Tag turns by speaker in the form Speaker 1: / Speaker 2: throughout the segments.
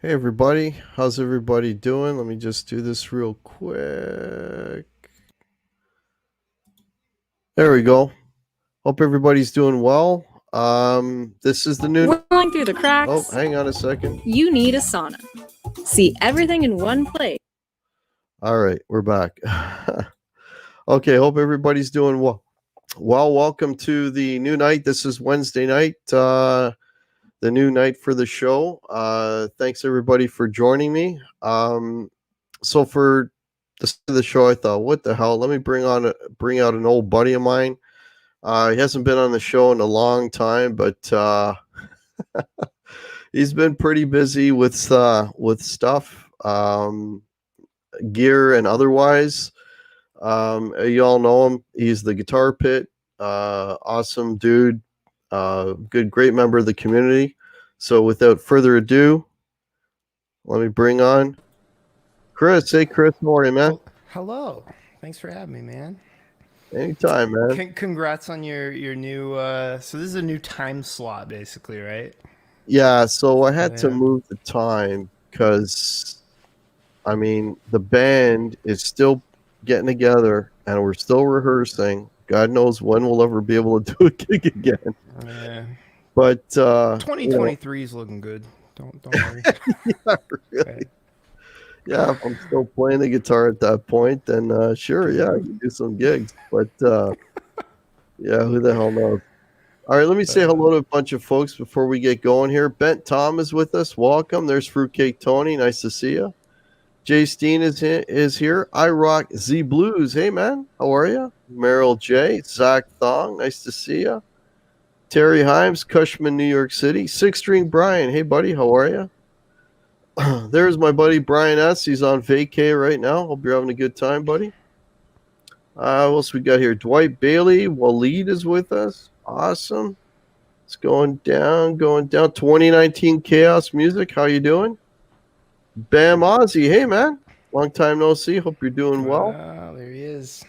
Speaker 1: Hey everybody, how's everybody doing? Let me just do this real quick. There we go. Hope everybody's doing well. This is the new.
Speaker 2: Rolling through the cracks.
Speaker 1: Oh, hang on a second.
Speaker 2: You need Asana. See everything in one place.
Speaker 1: All right, we're back. Okay, hope everybody's doing well. Well, welcome to the new night. This is Wednesday night, the new night for the show. Thanks everybody for joining me. So for the show, I thought, what the hell? Let me bring out an old buddy of mine. He hasn't been on the show in a long time, but he's been pretty busy with stuff, gear and otherwise. You all know him. He's the Guitar Pit. Awesome dude. Great member of the community. So without further ado, let me bring on Chris. Hey, Chris, how are you, man?
Speaker 3: Well, hello. Thanks for having me, man.
Speaker 1: Anytime, man.
Speaker 3: Congrats on your new. So this is a new time slot, basically, right?
Speaker 1: Yeah. So I had to
Speaker 3: Yeah.
Speaker 1: move the time because, I mean, the band is still getting together and we're still rehearsing. God knows when we'll ever be able to do a gig again.
Speaker 3: Yeah.
Speaker 1: But
Speaker 3: 2023 is looking good. Don't worry.
Speaker 1: yeah, really.
Speaker 3: Okay.
Speaker 1: Yeah, if I'm still playing the guitar at that point, then sure, yeah, I can do some gigs. But yeah, who the hell knows? All right, let me say hello to a bunch of folks before we get going here. Bent Tom is with us. Welcome. There's Fruitcake Tony. Nice to see you. Jay Steen is here. I Rock Z Blues. Hey, man. How are you? Meryl J. Zach Thong. Nice to see you. Terry Himes, Cushman, New York City. Six String Brian. Hey, buddy. How are you? There's my buddy Brian S. He's on vacay right now. Hope you're having a good time, buddy. What else we got here? Dwight Bailey. Waleed is with us. Awesome. It's going down. 2019 Chaos Music. How you doing? Bam Ozzy. Hey, man. Long time no see. Hope you're doing well.
Speaker 3: There he is.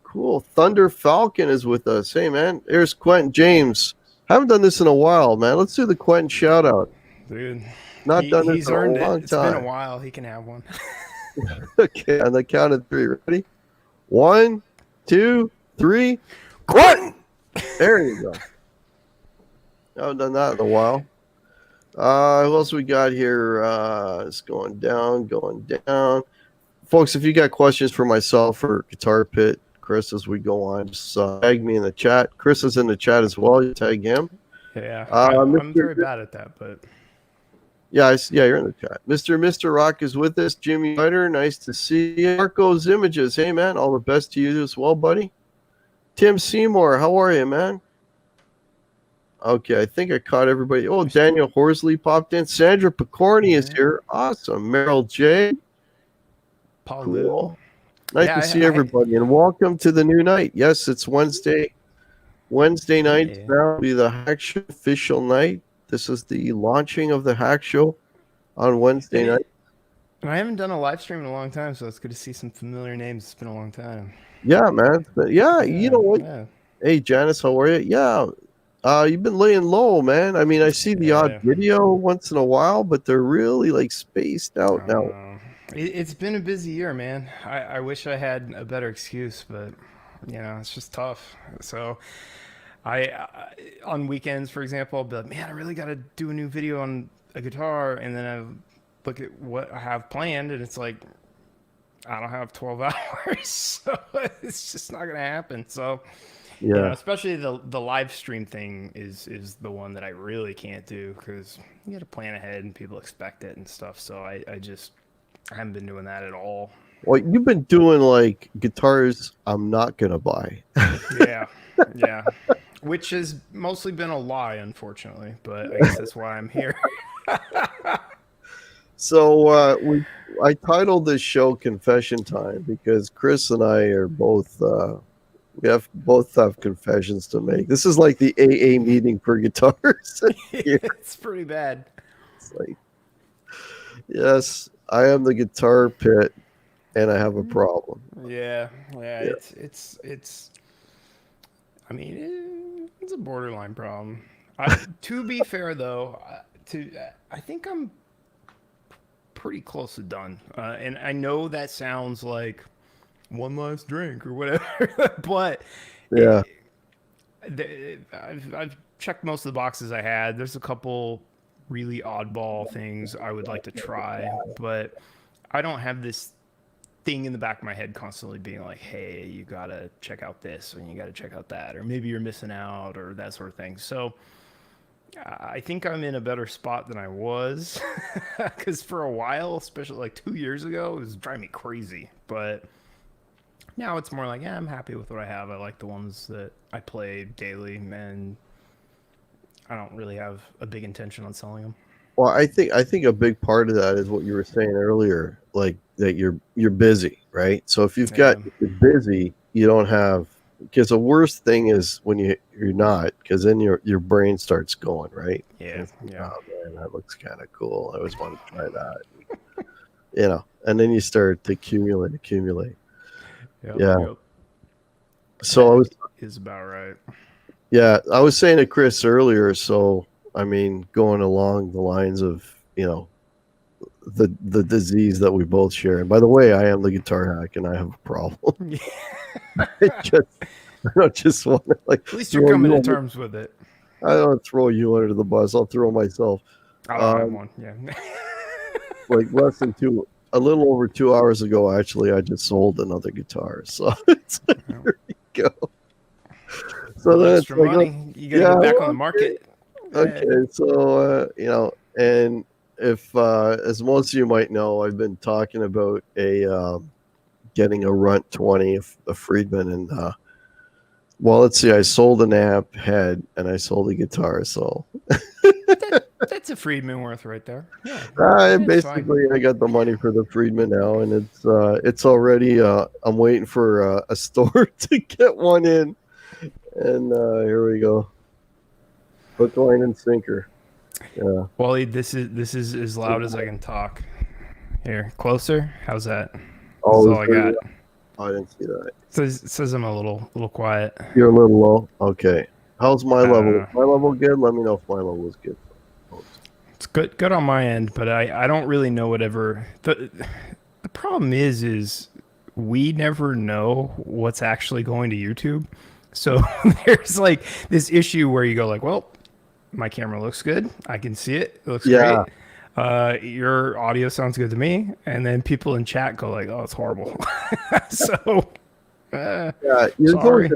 Speaker 1: Cool. Thunder Falcon is with us. Hey, man. There's Quentin James. Haven't done this in a while, man. Let's do the Quentin shout out.
Speaker 3: Dude.
Speaker 1: Not done this
Speaker 3: He's
Speaker 1: in a
Speaker 3: earned
Speaker 1: long
Speaker 3: it.
Speaker 1: time.
Speaker 3: It's been a while. He can have one.
Speaker 1: Okay, on the count of three. Ready? 1, 2, 3. Quentin! There you go. I haven't done that in a while. Who else we got here? It's going down. Folks, if you got questions for myself or Guitar Pit, Chris, as we go on, just tag me in the chat. Chris is in the chat as well. You tag him.
Speaker 3: Yeah. I'm very bad at that, but...
Speaker 1: Yeah, you're in the chat. Mr. Rock is with us. Jimmy Ryder, nice to see you. Marco's Images, hey, man. All the best to you as well, buddy. Tim Seymour, how are you, man? Okay, I think I caught everybody. Oh, Daniel Horsley popped in. Sandra Picorni is here. Awesome. Meryl J.
Speaker 3: Paul
Speaker 1: Cool. Nice to see everybody, and welcome to the new night. Yes, it's Wednesday. Wednesday night now will be the Hack Show official night. This is the launching of the Hack Show. on Wednesday
Speaker 3: And,
Speaker 1: night.
Speaker 3: and I haven't done a live stream in a long time, so it's good to see some familiar names. It's been a long time.
Speaker 1: Yeah, man. But yeah, you
Speaker 3: Yeah,
Speaker 1: know what?
Speaker 3: yeah,
Speaker 1: Hey, Janice, how are you? Yeah, you've been laying low, man. I mean, I see the odd
Speaker 3: yeah.
Speaker 1: video once in a while, but they're really like spaced
Speaker 3: I
Speaker 1: out
Speaker 3: don't
Speaker 1: now.
Speaker 3: know. It's been a busy year, man. I wish I had a better excuse, but it's just tough. So I on weekends, for example, I'll be like, man, I really got to do a new video on a guitar, and then I look at what I have planned, and it's like I don't have 12 hours, so it's just not gonna happen. So
Speaker 1: Yeah.
Speaker 3: especially the live stream thing is the one that I really can't do because you got to plan ahead and people expect it and stuff. So I haven't been doing that at all.
Speaker 1: Well, you've been doing like guitars I'm not gonna buy.
Speaker 3: Yeah, yeah. Which has mostly been a lie, unfortunately. But I guess that's why I'm here.
Speaker 1: So I titled this show "Confession Time" because Chris and I are both both have confessions to make. This is like the AA meeting for guitars.
Speaker 3: It's pretty bad.
Speaker 1: It's like, yes, I am the guitar pit, and I have a problem.
Speaker 3: Yeah,
Speaker 1: Yeah.
Speaker 3: it's. I mean, it's a borderline problem. To be fair, though, I think I'm pretty close to done. And I know that sounds like one last drink or whatever, but
Speaker 1: Yeah,
Speaker 3: I've checked most of the boxes I had. There's a couple really oddball things I would like to try, but I don't have this thing in the back of my head constantly being like, hey, you gotta check out this and you gotta check out that, or maybe you're missing out or that sort of thing. So I think I'm in a better spot than I was because for a while, especially like 2 years ago, it was driving me crazy. But now it's more like, yeah, I'm happy with what I have. I like the ones that I play daily, and I don't really have a big intention on selling them.
Speaker 1: well, I think a big part of that is what you were saying earlier, like that you're busy, right? So if you've got
Speaker 3: Yeah.
Speaker 1: if you're busy, you don't have because the worst thing is when you're not, because then your brain starts going, right? And
Speaker 3: Yeah,
Speaker 1: it's like,
Speaker 3: yeah.
Speaker 1: oh man, that looks kind of cool. I always want to try that, and then you start to accumulate.
Speaker 3: Yep,
Speaker 1: Yeah.
Speaker 3: yep.
Speaker 1: So I was
Speaker 3: Is about right.
Speaker 1: Yeah, I was saying to Chris earlier. So I mean, going along the lines of the disease that we both share. And by the way, I am the guitar hack, and I have a problem. I don't just want to like.
Speaker 3: At least you're
Speaker 1: throw
Speaker 3: coming
Speaker 1: you
Speaker 3: to
Speaker 1: under-
Speaker 3: terms with it.
Speaker 1: I don't throw you under the bus. I'll throw myself.
Speaker 3: I don't have
Speaker 1: Um,
Speaker 3: one. Yeah.
Speaker 1: Like a little over 2 hours ago, actually, I just sold another guitar. So it's like, here we go. So then it's
Speaker 3: Extra
Speaker 1: like,
Speaker 3: money. You gotta
Speaker 1: yeah,
Speaker 3: get back on
Speaker 1: well,
Speaker 3: the market.
Speaker 1: okay, so and if as most of you might know, I've been talking about getting a Runt 20, a Friedman, and well, let's see, I sold an amp head and I sold a guitar, so
Speaker 3: That's a Friedman worth right there. Yeah.
Speaker 1: I
Speaker 3: It's fine.
Speaker 1: basically I got the money for the Friedman now, and it's already I'm waiting for a store to get one in, and here we go, hook, line, and sinker. Yeah.
Speaker 3: Wally, this is as loud as I can talk. Here, closer. How's that? That's
Speaker 1: Oh,
Speaker 3: all I got.
Speaker 1: I didn't see that.
Speaker 3: It says I'm a little quiet.
Speaker 1: You're a little low. Okay. How's my level?
Speaker 3: Uh,
Speaker 1: My level good? Let me know if my level is good.
Speaker 3: It's good on my end, but I don't really know whatever the problem is we never know what's actually going to YouTube. So there's like this issue where you go like, well, my camera looks good. I can see it. It looks
Speaker 1: Yeah.
Speaker 3: great. Your audio sounds good to me. And then people in chat go like, oh, it's horrible. So
Speaker 1: Yeah.
Speaker 3: sorry.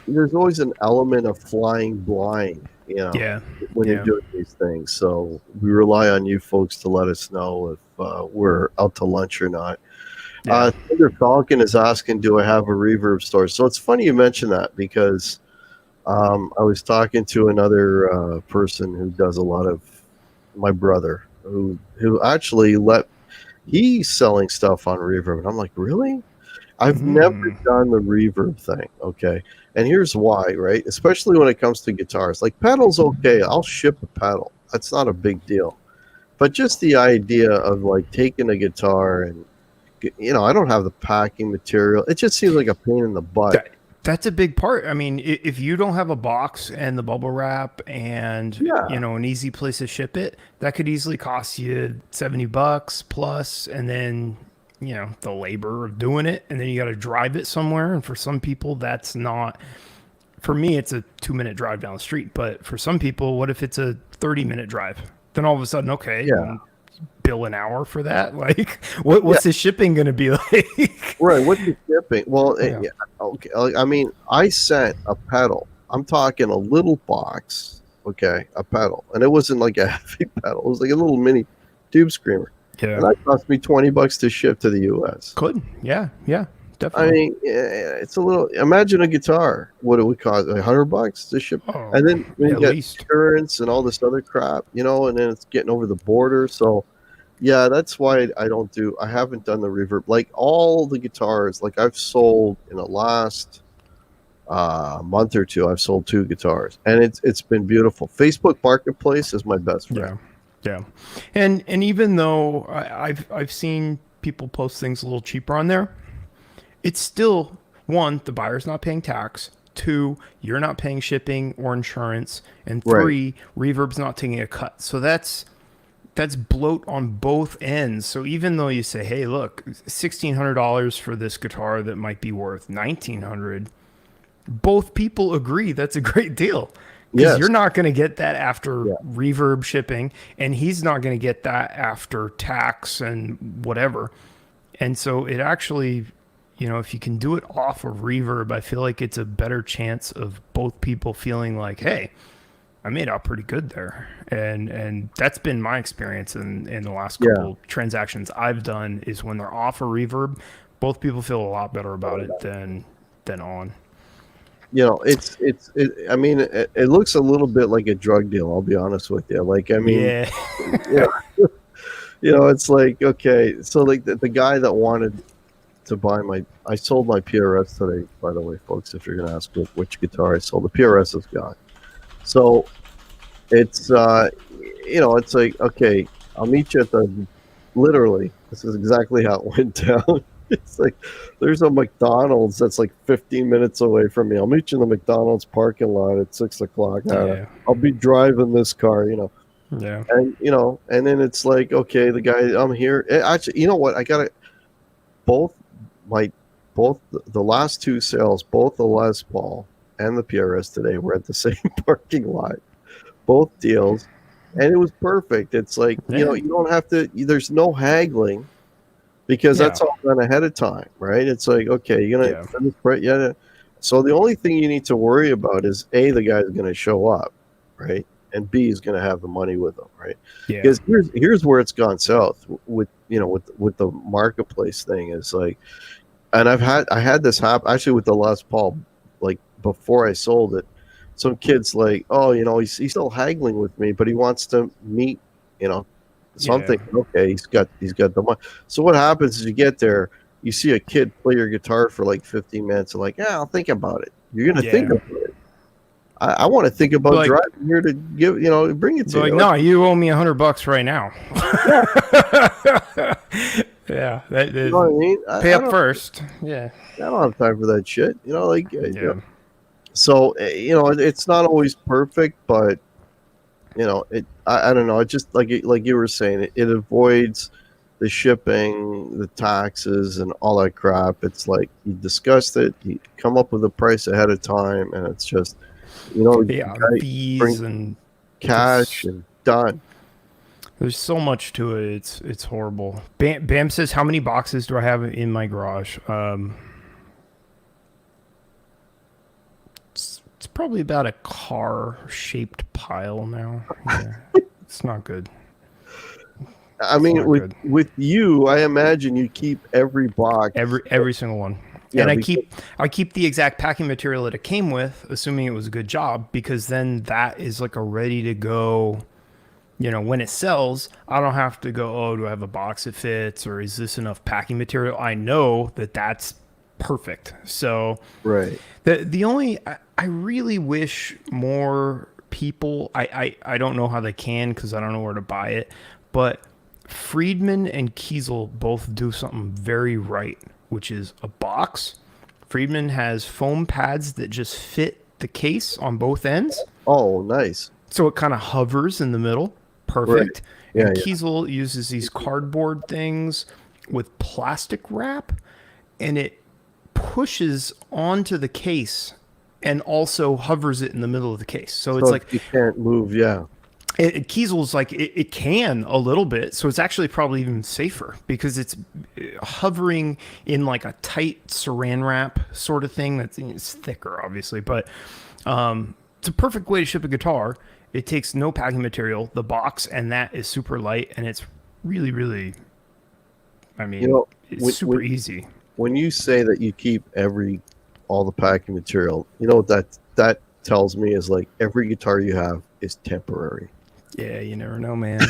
Speaker 1: There's always an element of flying blind,
Speaker 3: Yeah.
Speaker 1: when
Speaker 3: Yeah.
Speaker 1: you're doing these things. So we rely on you folks to let us know if we're out to lunch or not.
Speaker 3: Yeah.
Speaker 1: Thunder Falcon is asking, do I have a reverb store? So it's funny you mentioned that because I was talking to another person who does a lot of my brother who actually he's selling stuff on reverb, and I'm like, really? I've never done the reverb thing. Okay, and here's why, right? Especially when it comes to guitars, like pedals, okay, I'll ship a pedal. That's not a big deal. but just the idea of like taking a guitar and I don't have the packing material. It just seems like a pain in the butt.
Speaker 3: That's a big part. I mean, if you don't have a box and the bubble wrap and an easy place to ship it, that could easily cost you $70 plus, and then the labor of doing it, and then you got to drive it somewhere. And for some people, that's not. For me, it's a 2-minute drive down the street, but for some people, what if it's a 30-minute drive? Then all of a sudden, okay, bill an hour for that. Like, what's the shipping going to be like?
Speaker 1: Right. What's the shipping? Well, okay. I mean, I sent a pedal. I'm talking a little box. Okay, a pedal, and it wasn't like a heavy pedal. It was like a little mini tube screamer.
Speaker 3: Yeah,
Speaker 1: and that cost me $20 to ship to the U.S.
Speaker 3: Could, yeah, definitely.
Speaker 1: I mean, it's a little. Imagine a guitar. What it would cost, $100 to ship, and then you get insurance and all this other crap, and then it's getting over the border. So, yeah, that's why I haven't done the reverb. Like all the guitars, like I've sold in the last month or two, I've sold 2 guitars, and it's been beautiful. Facebook Marketplace is my best friend.
Speaker 3: Yeah, and even though I've seen people post things a little cheaper on there, it's still, 1, the buyer's not paying tax. 2, you're not paying shipping or insurance, and 3, Reverb's not taking a cut. So that's bloat on both ends. So even though you say, hey, look, $1,600 for this guitar that might be worth $1,900, both people agree that's a great deal. Because you're not going to get that after Reverb shipping, and he's not going to get that after tax and whatever. And so it actually, if you can do it off of Reverb, I feel like it's a better chance of both people feeling like, hey, I made out pretty good there. And that's been my experience in the last couple transactions I've done, is when they're off of Reverb, both people feel a lot better about it than on.
Speaker 1: I mean, it looks a little bit like a drug deal. I'll be honest with you. Like, I mean, it's like, okay, so like the guy that wanted to buy I sold my PRS today, by the way, folks, if you're going to ask which guitar I sold. The PRS is gone. So it's, it's like, okay, I'll meet you at literally, this is exactly how it went down. It's like, there's a McDonald's that's like 15 minutes away from me. I'll meet you in the McDonald's parking lot at 6:00. I'll be driving this car,
Speaker 3: Yeah.
Speaker 1: And, and then it's like, okay, the guy, I'm here. Actually, you know what? I got it. Both the last 2 sales, both the Les Paul and the PRS today were at the same parking lot, both deals. And it was perfect. It's like, you don't have to, there's no haggling. Because that's all done ahead of time, right? It's like, okay, you're gonna So the only thing you need to worry about is A, the guy's gonna show up, right? And B, is gonna have the money with him, right?
Speaker 3: Yeah.
Speaker 1: Because here's where it's gone south with the marketplace thing is like, and I had this happen actually with the Les Paul, like before I sold it. Some kid's like, oh, he's still haggling with me, but he wants to meet, something. Okay, he's got the money. So what happens is you get there, you see a kid play your guitar for like 15 minutes, and like, I'll think about it. You're gonna think about it. I want to think about driving here to bring it to you.
Speaker 3: Like, no, you owe me $100 right now. Yeah,
Speaker 1: you know what I mean?
Speaker 3: Pay up first. Yeah,
Speaker 1: I don't have time for that shit. So it's not always perfect, but I don't know. It just like you were saying, it avoids the shipping, the taxes, and all that crap. It's like you discussed it, you come up with a price ahead of time, and it's just
Speaker 3: fees and
Speaker 1: cash and done.
Speaker 3: There's so much to it. It's horrible. Bam says, how many boxes do I have in my garage? It's probably about a car-shaped pile now. Yeah, it's not good.
Speaker 1: I mean, with you, I imagine you keep every box,
Speaker 3: every single one. Yeah, and I keep the exact packing material that it came with, assuming it was a good job, because then that is like a ready to go. When it sells, I don't have to go, oh, do I have a box that fits, or is this enough packing material? I know that's perfect. So
Speaker 1: right.
Speaker 3: The only I really wish more people. I don't know how they can, because I don't know where to buy it. But Friedman and Kiesel both do something very right, which is a box. Friedman has foam pads that just fit the case on both ends.
Speaker 1: Oh, nice.
Speaker 3: So it kind of hovers in the middle. Perfect.
Speaker 1: Yeah,
Speaker 3: And
Speaker 1: yeah.
Speaker 3: Kiesel uses these cardboard things with plastic wrap, and it pushes onto the case and also hovers it in the middle of the case. So it's like
Speaker 1: you can't move. Yeah.
Speaker 3: Kiesel's like it can a little bit, so it's actually probably even safer because it's hovering in like a tight saran wrap sort of thing. It's thicker, obviously, but it's a perfect way to ship a guitar. It takes no packing material, the box, and that is super light, and it's really, really. I mean, it's super easy.
Speaker 1: When you say that you keep all the packing material, you know what that tells me is like every guitar you have is temporary.
Speaker 3: Yeah, you never know, man.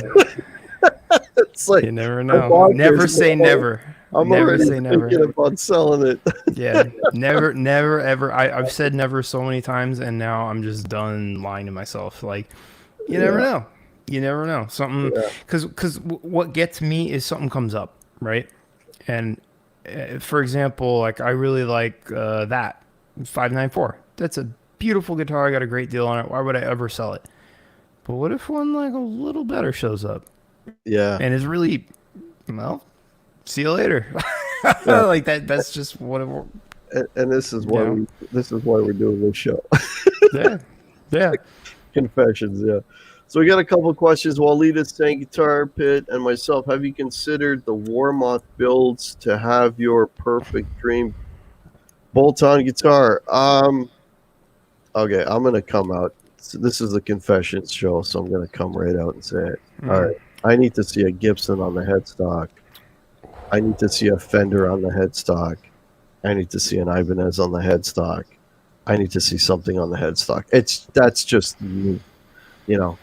Speaker 1: It's like
Speaker 3: You never know. Never say never.
Speaker 1: I'm
Speaker 3: never
Speaker 1: already
Speaker 3: say never.
Speaker 1: thinking about selling it.
Speaker 3: Yeah, never, ever. I've said never so many times, and now I'm just done lying to myself. Like, you never know. You never know. Something, because what gets me is something comes up, right? And for example, like I really like that 594. That's a beautiful guitar. I got a great deal on it. Why would I ever sell it? But what if one like a little better shows up?
Speaker 1: Yeah.
Speaker 3: And is really, well, see you later. Like that. That's just what.
Speaker 1: And this is why we're doing this show.
Speaker 3: Yeah.
Speaker 1: Confessions. Yeah. So we got a couple of questions. Walida saying, Guitar Pit and myself, have you considered the Warmoth builds to have your perfect dream bolt-on guitar? Okay, I'm gonna come out. So this is a confessions show, so I'm gonna come right out and say it. All right, I need to see a Gibson on the headstock. I need to see a Fender on the headstock. I need to see an Ibanez on the headstock. I need to see something on the headstock. That's just me, you know.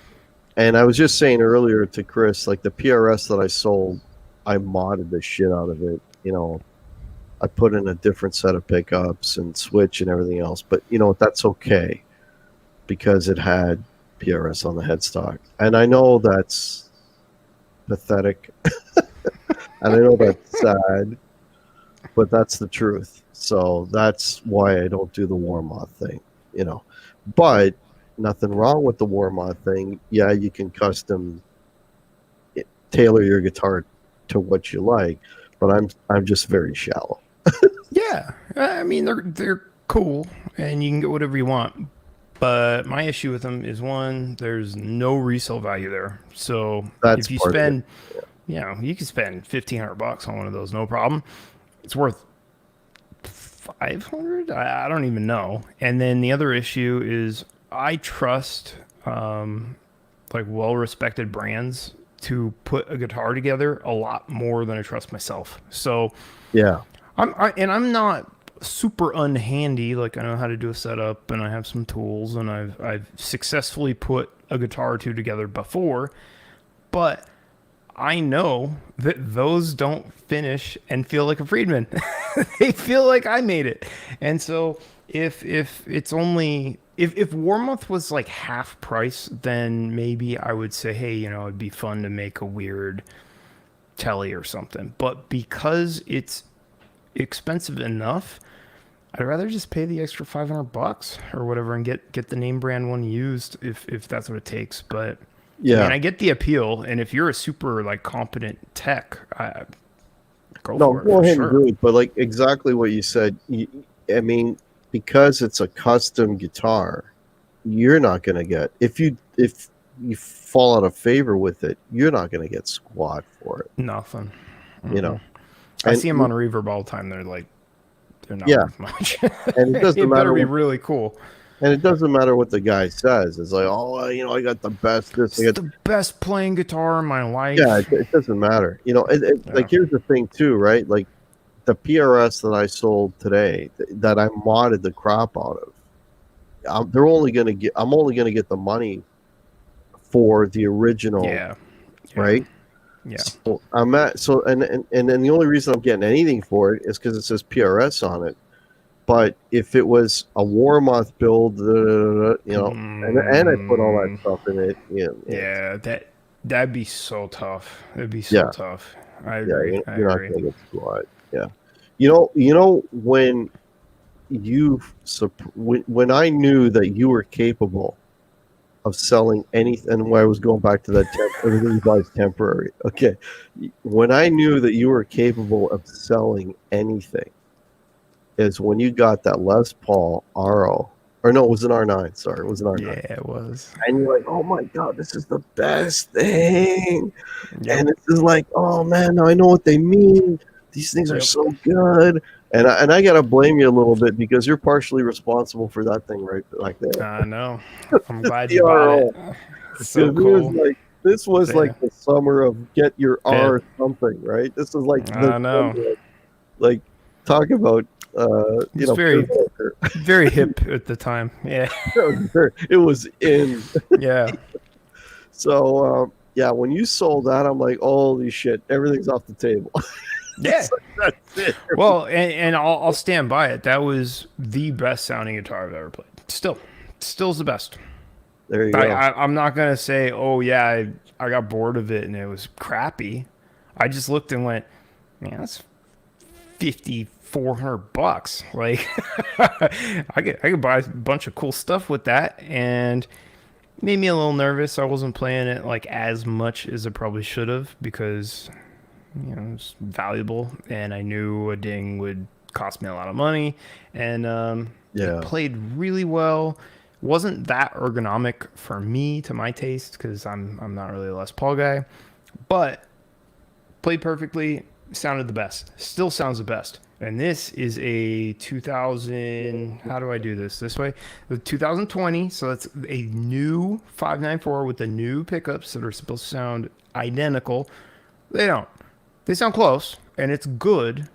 Speaker 1: And I was just saying earlier to Chris, like the PRS that I sold, I modded the shit out of it. You know, I put in a different set of pickups and switch and everything else. But you know, that's okay because it had PRS on the headstock. And I know that's pathetic. And I know that's sad, but that's the truth. So that's why I don't do the Warmoth thing, you know. But nothing wrong with the Warmoth thing. Yeah, you can custom tailor your guitar to what you like, but I'm just very shallow.
Speaker 3: Yeah, I mean they're cool, and you can get whatever you want. But my issue with them is one, there's no resale value there. So
Speaker 1: That's
Speaker 3: if you
Speaker 1: part of
Speaker 3: spend,
Speaker 1: it.
Speaker 3: you know, you can spend $1,500 on one of those, no problem. It's worth 500. I don't even know. And then the other issue is I trust like well-respected brands to put a guitar together a lot more than I trust myself. So
Speaker 1: Yeah.
Speaker 3: I'm not super unhandy. Like I know how to do a setup, and I have some tools, and I've successfully put a guitar or two together before, but I know that those don't finish and feel like a Friedman. They feel like I made it. And so if it's only if Warmoth was like half price, then maybe I would say, hey, you know, it'd be fun to make a weird telly or something. But because it's expensive enough, I'd rather just pay the extra $500 or whatever and get the name brand one used if that's what it takes. But
Speaker 1: Yeah.
Speaker 3: I mean, I get the appeal, and if you're a super like competent tech, go
Speaker 1: No,
Speaker 3: for it.
Speaker 1: go
Speaker 3: for
Speaker 1: ahead
Speaker 3: sure.
Speaker 1: and do it. But like exactly what you said, I mean, because it's a custom guitar, you're not going to get if you fall out of favor with it, you're not going to get squat for it.
Speaker 3: Nothing.
Speaker 1: You know,
Speaker 3: I
Speaker 1: And
Speaker 3: see them on Reverb all the time. They're not
Speaker 1: Yeah.
Speaker 3: worth much.
Speaker 1: And it doesn't
Speaker 3: It better
Speaker 1: matter
Speaker 3: be
Speaker 1: what-
Speaker 3: really cool.
Speaker 1: and it doesn't matter what the guy says. It's like, oh, you know, I got the best. This, I
Speaker 3: It's
Speaker 1: got
Speaker 3: the best playing guitar in my life.
Speaker 1: Yeah, it doesn't matter. You know, like here's the thing too, right? Like the PRS that I sold today, that I modded the crap out of. I'm only gonna get the money for the original,
Speaker 3: Yeah.
Speaker 1: right?
Speaker 3: Yeah.
Speaker 1: So and then the only reason I'm getting anything for it is because it says PRS on it. But if it was a Warmoth build, you know, and I put all that stuff in it,
Speaker 3: Yeah, That'd be so tough. It'd be
Speaker 1: Yeah.
Speaker 3: so tough. I
Speaker 1: Yeah,
Speaker 3: agree. I
Speaker 1: you're not
Speaker 3: agree.
Speaker 1: gonna get squat. Yeah. You know when when I knew that you were capable of selling anything, and when I was going back to that everything you buy is temporary. Okay. When I knew that you were capable of selling anything is when you got that Les Paul RO. Or no, it was an R9. Sorry, it was an R9.
Speaker 3: Yeah, it was.
Speaker 1: And you're like, oh my God, this is the best thing.
Speaker 3: Yep.
Speaker 1: And it's just like, oh man, now I know what they mean. These things are
Speaker 3: Yep.
Speaker 1: so good. And I gotta blame you a little bit because you're partially responsible for that thing right back there.
Speaker 3: I know. I'm glad
Speaker 1: The
Speaker 3: you bought
Speaker 1: RO.
Speaker 3: it. It's so
Speaker 1: Because it was
Speaker 3: cool.
Speaker 1: like this was
Speaker 3: Yeah.
Speaker 1: like the summer of get your
Speaker 3: Yeah.
Speaker 1: R something, right? This is like the
Speaker 3: I know.
Speaker 1: summer of, like talk about
Speaker 3: It's very-
Speaker 1: peer pressure.
Speaker 3: Very hip at the time. Yeah.
Speaker 1: It was in.
Speaker 3: Yeah.
Speaker 1: So yeah, when you sold that, I'm like, holy shit, everything's off the table.
Speaker 3: Yeah.
Speaker 1: That's it.
Speaker 3: Well, and I'll stand by it. That was the best sounding guitar I've ever played. Still's the best.
Speaker 1: There you go.
Speaker 3: I'm not gonna say, oh yeah, I got bored of it and it was crappy. I just looked and went, man, that's $5,400. Like, I could buy a bunch of cool stuff with that, and made me a little nervous. I wasn't playing it like as much as I probably should have because it's valuable, and I knew a ding would cost me a lot of money, and
Speaker 1: Yeah.
Speaker 3: it played really well. Wasn't that ergonomic for me, to my taste, because I'm not really a Les Paul guy, but played perfectly, sounded the best, still sounds the best. And this is a 2000, how do I do this way? The 2020, so it's a new 594 with the new pickups that are supposed to sound identical. They don't. They sound close, and it's good,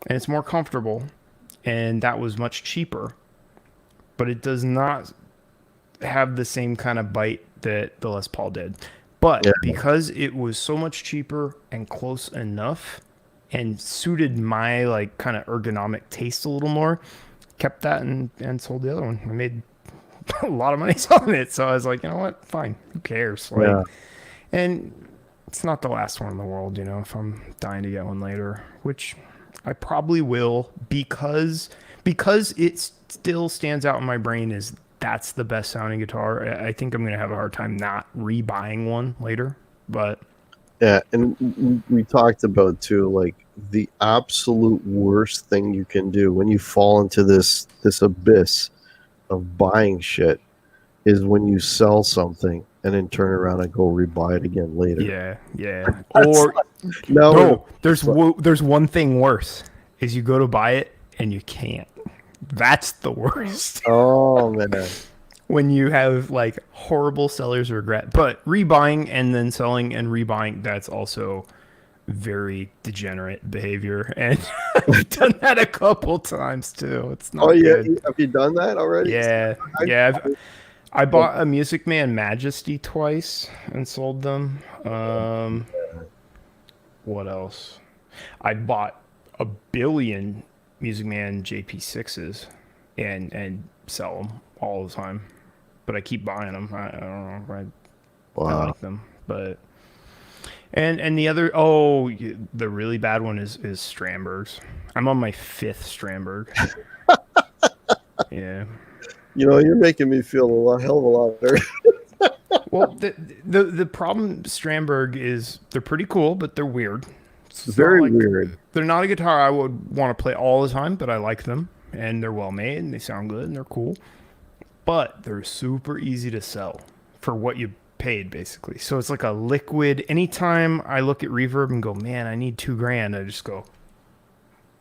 Speaker 3: and it's more comfortable, and that was much cheaper. But it does not have the same kind of bite that the Les Paul did. But
Speaker 1: Yeah.
Speaker 3: because it was so much cheaper and close enough and suited my like kind of ergonomic taste a little more, kept that and sold the other one. I made a lot of money selling it. So I was like, you know what? Fine. Who cares? Like,
Speaker 1: Yeah.
Speaker 3: and it's not the last one in the world, if I'm dying to get one later, which I probably will, because it still stands out in my brain as that's the best sounding guitar. I think I'm going to have a hard time not rebuying one later, but
Speaker 1: Yeah, and we talked about too, like the absolute worst thing you can do when you fall into this abyss of buying shit is when you sell something and then turn around and go rebuy it again later.
Speaker 3: yeah.
Speaker 1: That's
Speaker 3: Or
Speaker 1: No,
Speaker 3: there's one thing worse, is you go to buy it and you can't. That's the worst.
Speaker 1: oh man,
Speaker 3: When you have like horrible seller's regret. But rebuying and then selling and rebuying, that's also very degenerate behavior. And I've done that a couple times too. It's not
Speaker 1: oh yeah,
Speaker 3: good.
Speaker 1: have you done that already?
Speaker 3: Yeah. I bought a Music Man Majesty twice and sold them. What else? I bought a billion Music Man JP6s and sell them all the time. But I keep buying them. I don't know. I
Speaker 1: Wow.
Speaker 3: like them. But and the other the really bad one is Strandberg's. I'm on my 5th Strandberg. Yeah.
Speaker 1: You're making me feel a hell of a lot better.
Speaker 3: Well, the problem Strandberg is they're pretty cool, but they're weird. It's
Speaker 1: Very
Speaker 3: not like-
Speaker 1: weird.
Speaker 3: They're not a guitar I would want to play all the time, but I like them, and they're well made, and they sound good, and they're cool. But they're super easy to sell for what you paid, basically. So it's like a liquid. Anytime I look at Reverb and go, man, I need $2,000, I just go,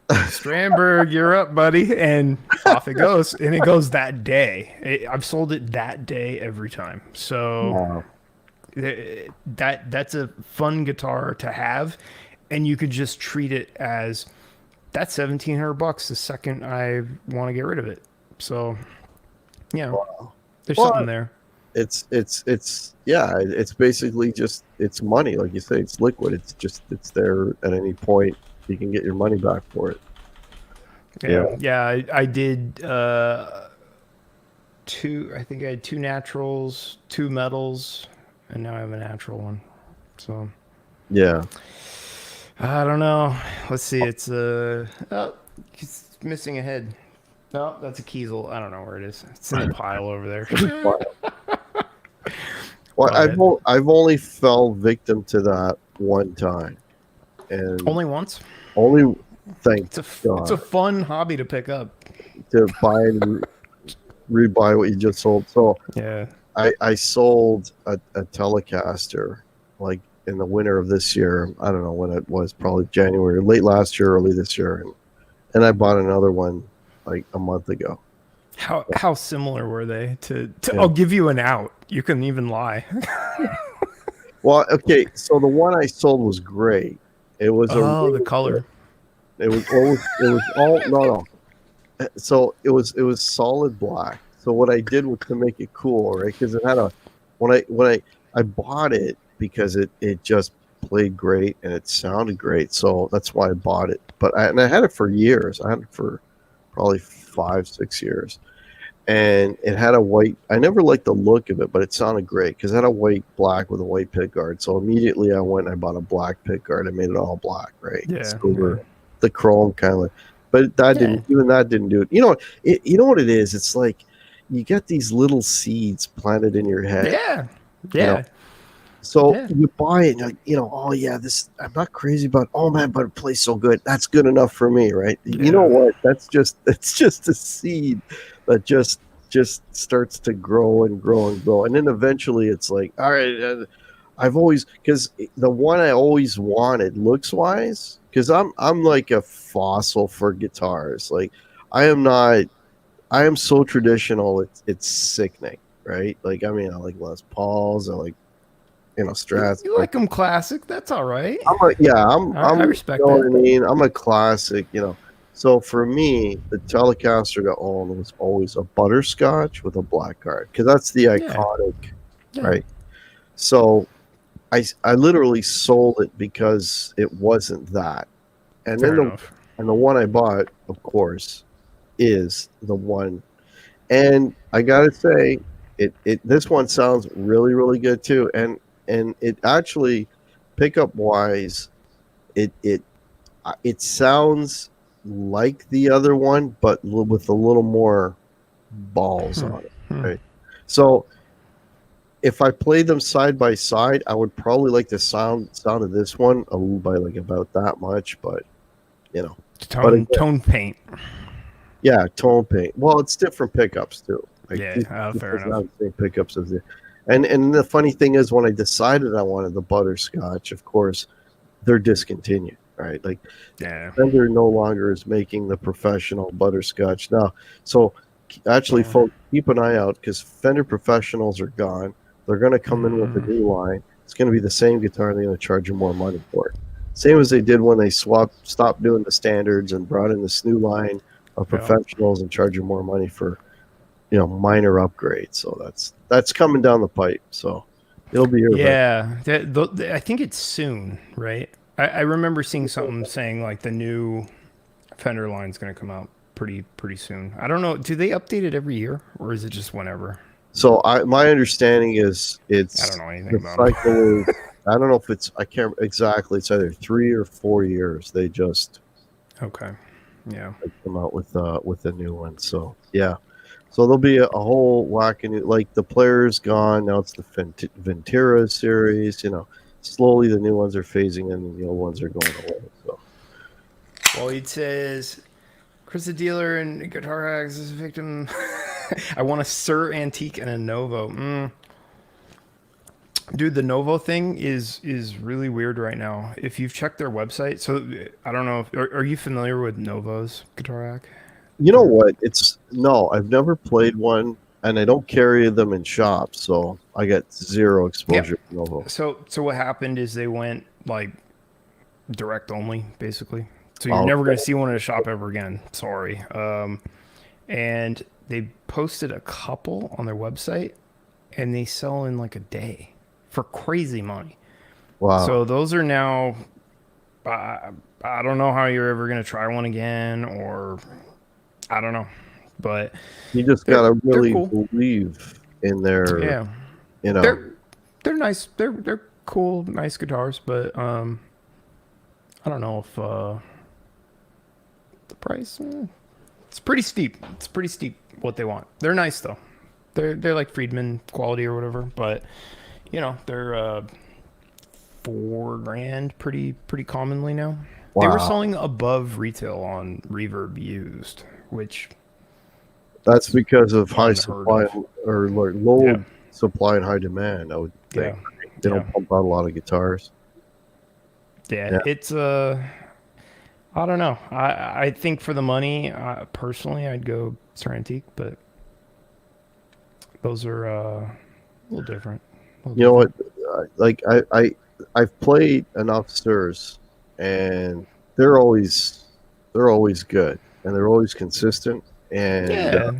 Speaker 3: Strandberg, you're up, buddy, and off it goes. And it goes that day. I've sold it that day every time. So
Speaker 1: Wow.
Speaker 3: that's a fun guitar to have, and you could just treat it as that's $1,700 the second I want to get rid of it. So there's
Speaker 1: Well,
Speaker 3: something there.
Speaker 1: It's basically just it's money, like you say, it's liquid. It's there at any point. You can get your money back for it.
Speaker 3: Yeah. I did I think I had 2 naturals, 2 metals, and now I have a natural one. So
Speaker 1: Yeah.
Speaker 3: I don't know. Let's see. It's it's missing a head. No, that's a Kiesel. I don't know where it is. It's in the pile over there.
Speaker 1: Well,
Speaker 3: Go ahead.
Speaker 1: I've only fell victim to that one time, and
Speaker 3: Only once.
Speaker 1: only thank
Speaker 3: It's
Speaker 1: God
Speaker 3: a fun hobby to pick up.
Speaker 1: to buy and rebuy what you just sold. So
Speaker 3: Yeah.
Speaker 1: I sold a Telecaster like in the winter of this year. I don't know when it was, probably January, late last year, early this year, and I bought another one like a month ago.
Speaker 3: How similar were they to
Speaker 1: Yeah.
Speaker 3: I'll give you an out. You can even lie.
Speaker 1: Well, okay, so the one I sold was great. It was
Speaker 3: Oh, the color.
Speaker 1: It was all no. So it was solid black. So what I did was to make it cool, right? Because it had a when I bought it because it just played great and it sounded great. So that's why I bought it. But I had it for years. I had it for probably 5-6 years, and it had a white. I never liked the look of it, but it sounded great because it had a white black with a white pick guard. So immediately I went and I bought a black pick guard. I made it all black, right?
Speaker 3: Yeah,
Speaker 1: Silver,
Speaker 3: yeah.
Speaker 1: the chrome kind of. Like, but that didn't. Even that didn't do it. You know what it is. It's like you get these little seeds planted in your head.
Speaker 3: Yeah.
Speaker 1: You
Speaker 3: Yeah.
Speaker 1: know? So
Speaker 3: Yeah.
Speaker 1: you buy it, and oh yeah, this I'm not crazy about. Oh man, but it plays so good. That's good enough for me, right? You know
Speaker 3: Yeah.
Speaker 1: what? It's just a seed that just starts to grow and grow and grow, and then eventually it's like, all right. I've always, because the one I always wanted looks wise, because I'm like a fossil for guitars. Like I am not. I am so traditional. It's sickening, right? Like I mean, I like Les Pauls. I like Strats.
Speaker 3: You like them classic? That's all right.
Speaker 1: I'm
Speaker 3: I respect
Speaker 1: you know what I
Speaker 3: that.
Speaker 1: mean? I'm a classic. So for me, the Telecaster to own was always a butterscotch with a black card, because that's the iconic,
Speaker 3: Yeah.
Speaker 1: right? So I literally sold it because it wasn't that. And
Speaker 3: Fair
Speaker 1: then
Speaker 3: enough.
Speaker 1: the one I bought, of course, is the one. And I gotta say, this one sounds really, really good too. And it actually, pickup wise, it sounds like the other one, but with a little more balls on it. Right. So if I played them side by side, I would probably like the sound of this one a little by like about that much, but
Speaker 3: Tone paint.
Speaker 1: yeah, tone paint. Well, it's different pickups too. Like
Speaker 3: Yeah,
Speaker 1: this
Speaker 3: fair
Speaker 1: doesn't
Speaker 3: enough.
Speaker 1: have the same pickups as the. And the funny thing is, when I decided I wanted the butterscotch, of course, they're discontinued, right? Like
Speaker 3: Yeah.
Speaker 1: Fender no longer is making the professional butterscotch now. So actually,
Speaker 3: Yeah.
Speaker 1: folks, keep an eye out, because Fender professionals are gone. They're going to come in with a new line. It's going to be the same guitar, and they're going to charge you more money for it. Same as they did when they stopped doing the standards and brought in this new line of professionals and charge you more money for minor upgrades. So that's coming down the pipe. So it'll be here.
Speaker 3: Yeah. I think it's soon, right? I remember seeing something saying like the new Fender line's going to come out pretty soon. I don't know. Do they update it every year, or is it just whenever?
Speaker 1: So my understanding is
Speaker 3: I don't know anything about
Speaker 1: cycle is, I don't know if I can't exactly. It's either 3 or 4 years. They just
Speaker 3: Okay. Yeah.
Speaker 1: come out with a new one. So yeah. So there'll be a whole whack, and like the player's gone now. It's the Ventura series. Slowly the new ones are phasing in, and the old ones are going away. So
Speaker 3: Well, it says Chris the dealer and Guitar Hacks is a victim. I want a Sir Antique and a Novo. Dude, the Novo thing is really weird right now. If you've checked their website, so I don't know. Are you familiar with Novo's Guitar Hack?
Speaker 1: you know what? No, I've never played one, and I don't carry them in shops, so I got zero exposure to Novo.
Speaker 3: So what happened is they went like direct only, basically. So you're
Speaker 1: Oh,
Speaker 3: never going to see one in a shop ever again. Sorry. And they posted a couple on their website, and they sell in like a day for crazy money.
Speaker 1: Wow.
Speaker 3: So those are now. I don't know how you're ever going to try one again, or I don't know, but
Speaker 1: You just gotta really
Speaker 3: cool.
Speaker 1: believe in their.
Speaker 3: Yeah,
Speaker 1: You know.
Speaker 3: they're nice. They're cool, nice guitars, but I don't know if the price. It's pretty steep. It's pretty steep what they want. They're nice though. They're like Friedman quality or whatever, but you know they're $4,000 pretty commonly now. They were
Speaker 1: Wow.
Speaker 3: selling above retail on Reverb used, which
Speaker 1: That's because of high
Speaker 3: Unheard
Speaker 1: supply
Speaker 3: of.
Speaker 1: or like low
Speaker 3: Yeah.
Speaker 1: supply and high demand. I would think
Speaker 3: yeah,
Speaker 1: they
Speaker 3: yeah.
Speaker 1: don't pump out a lot of guitars.
Speaker 3: Yeah,
Speaker 1: Yeah.
Speaker 3: it's I don't know. I think for the money, personally, I'd go Serantique, but those are a little different.
Speaker 1: You know what? Like I've played enough Stirs, and they're always good, and they're always consistent. And
Speaker 3: Yeah,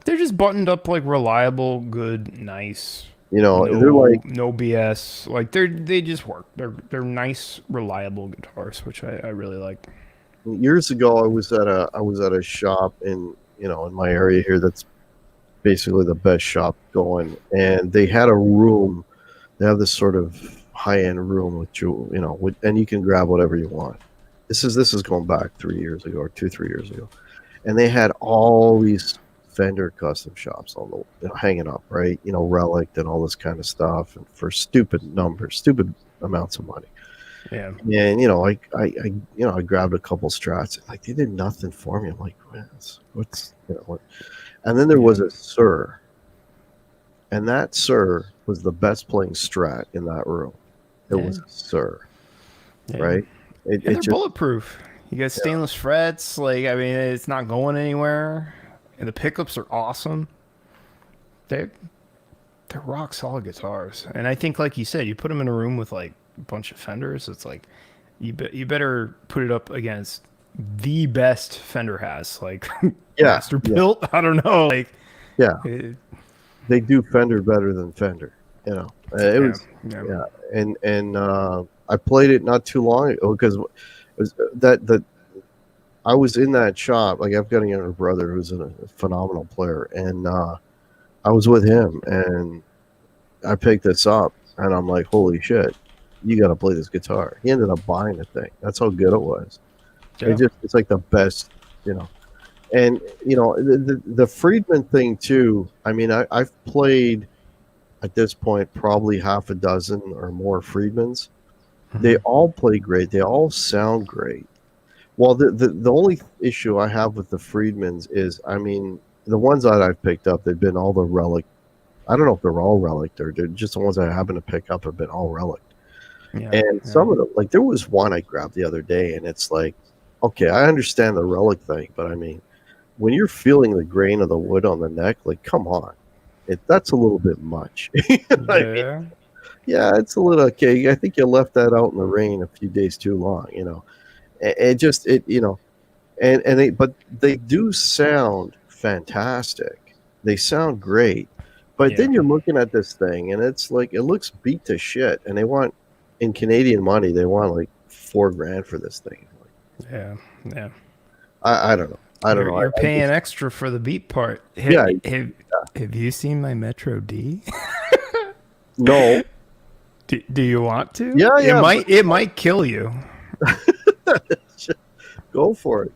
Speaker 3: they're just buttoned up, like reliable, good, nice.
Speaker 1: you know,
Speaker 3: No,
Speaker 1: they're like
Speaker 3: no BS. Like they just work. They're nice, reliable guitars, which I really like.
Speaker 1: years ago. I was at a shop in in my area here. That's basically the best shop going, and they had a room. They have this sort of high end room with and you can grab whatever you want. This is going back 3 years ago or 3 years ago, and they had all these Fender custom shops on hanging up, right? Relic and all this kind of stuff, and for stupid numbers, stupid amounts of money.
Speaker 3: Yeah,
Speaker 1: And I grabbed a couple Strats, and like they did nothing for me. I'm like, man, what's what? And then there was a Sir, and that Sir was the best playing Strat in that room. It was a Sir,
Speaker 3: yeah.
Speaker 1: right?
Speaker 3: And they're
Speaker 1: It just
Speaker 3: bulletproof. You got stainless frets. Like I mean, it's not going anywhere. And the pickups are awesome. They're rock solid guitars. And I think, like you said, you put them in a room with like a bunch of Fenders. It's like you better put it up against the best Fender has. Like
Speaker 1: yeah,
Speaker 3: Masterbuilt. I don't know. Like
Speaker 1: yeah.
Speaker 3: it,
Speaker 1: They do Fender better than Fender. It was
Speaker 3: yeah.
Speaker 1: and I played it not too long ago because it was that I was in that shop. Like I've got a younger brother who's a phenomenal player, and I was with him, and I picked this up, and I'm like, holy shit, you got to play this guitar. He ended up buying the thing. That's how good it was.
Speaker 3: Yeah.
Speaker 1: It's like the best, and the Friedman thing too. I mean, I've played at this point probably half a dozen or more Friedmans. They all play great. They all sound great. Well, the only issue I have with the Friedmans is, I mean, the ones that I've picked up, they've been all the Relic. I don't know if they're all Relic or they're just the ones I happen to pick up have been all Relic. And some of them, like there was one I grabbed the other day, and it's like, okay, I understand the Relic thing, but I mean, when you're feeling the grain of the wood on the neck, like, come on, that's a little bit much. I mean, yeah, it's a little okay. I think you left that out in the rain a few days too long. But they do sound fantastic. They sound great. But then you're looking at this thing, and it's like it looks beat to shit. And they want, in Canadian money, they want like $4,000 for this thing.
Speaker 3: Yeah.
Speaker 1: I don't know. I don't know.
Speaker 3: You're paying extra for the beat part. Have you seen my Metro D?
Speaker 1: No.
Speaker 3: Do you want to?
Speaker 1: Yeah.
Speaker 3: It might kill you.
Speaker 1: Go for it.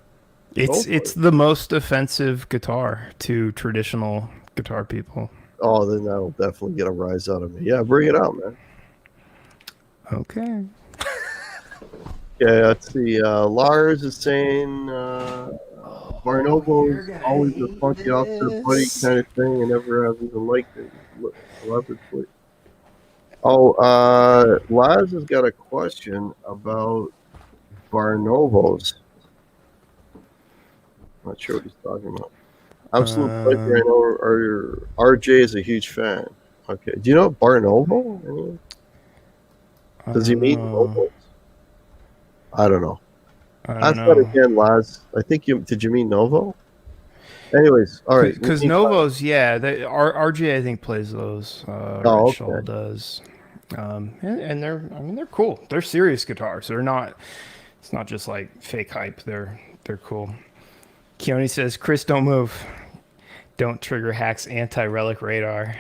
Speaker 3: It's the most offensive guitar to traditional guitar people.
Speaker 1: Oh, then that'll definitely get a rise out of me. Yeah, bring it out, man.
Speaker 3: Okay.
Speaker 1: Yeah, let's see. Lars is saying Barnovo's always a funky off their buddy kind of thing, and never have even liked it. Oh, Lars has got a question about Barnovos. Not sure what he's talking about. Absolute Piper, I know RJ is a huge fan. Okay, do you know Barnovo? Does he mean Novos? I don't know. Ask that again, Laz. I think did you mean Novo? Anyways, all right.
Speaker 3: Because Novos, RJ I think plays those. Red Shawl does. And they're cool. They're serious guitars. They're not. It's not just like fake hype. They're cool. Keone says, Chris, don't move. Don't trigger Hack's anti-relic radar.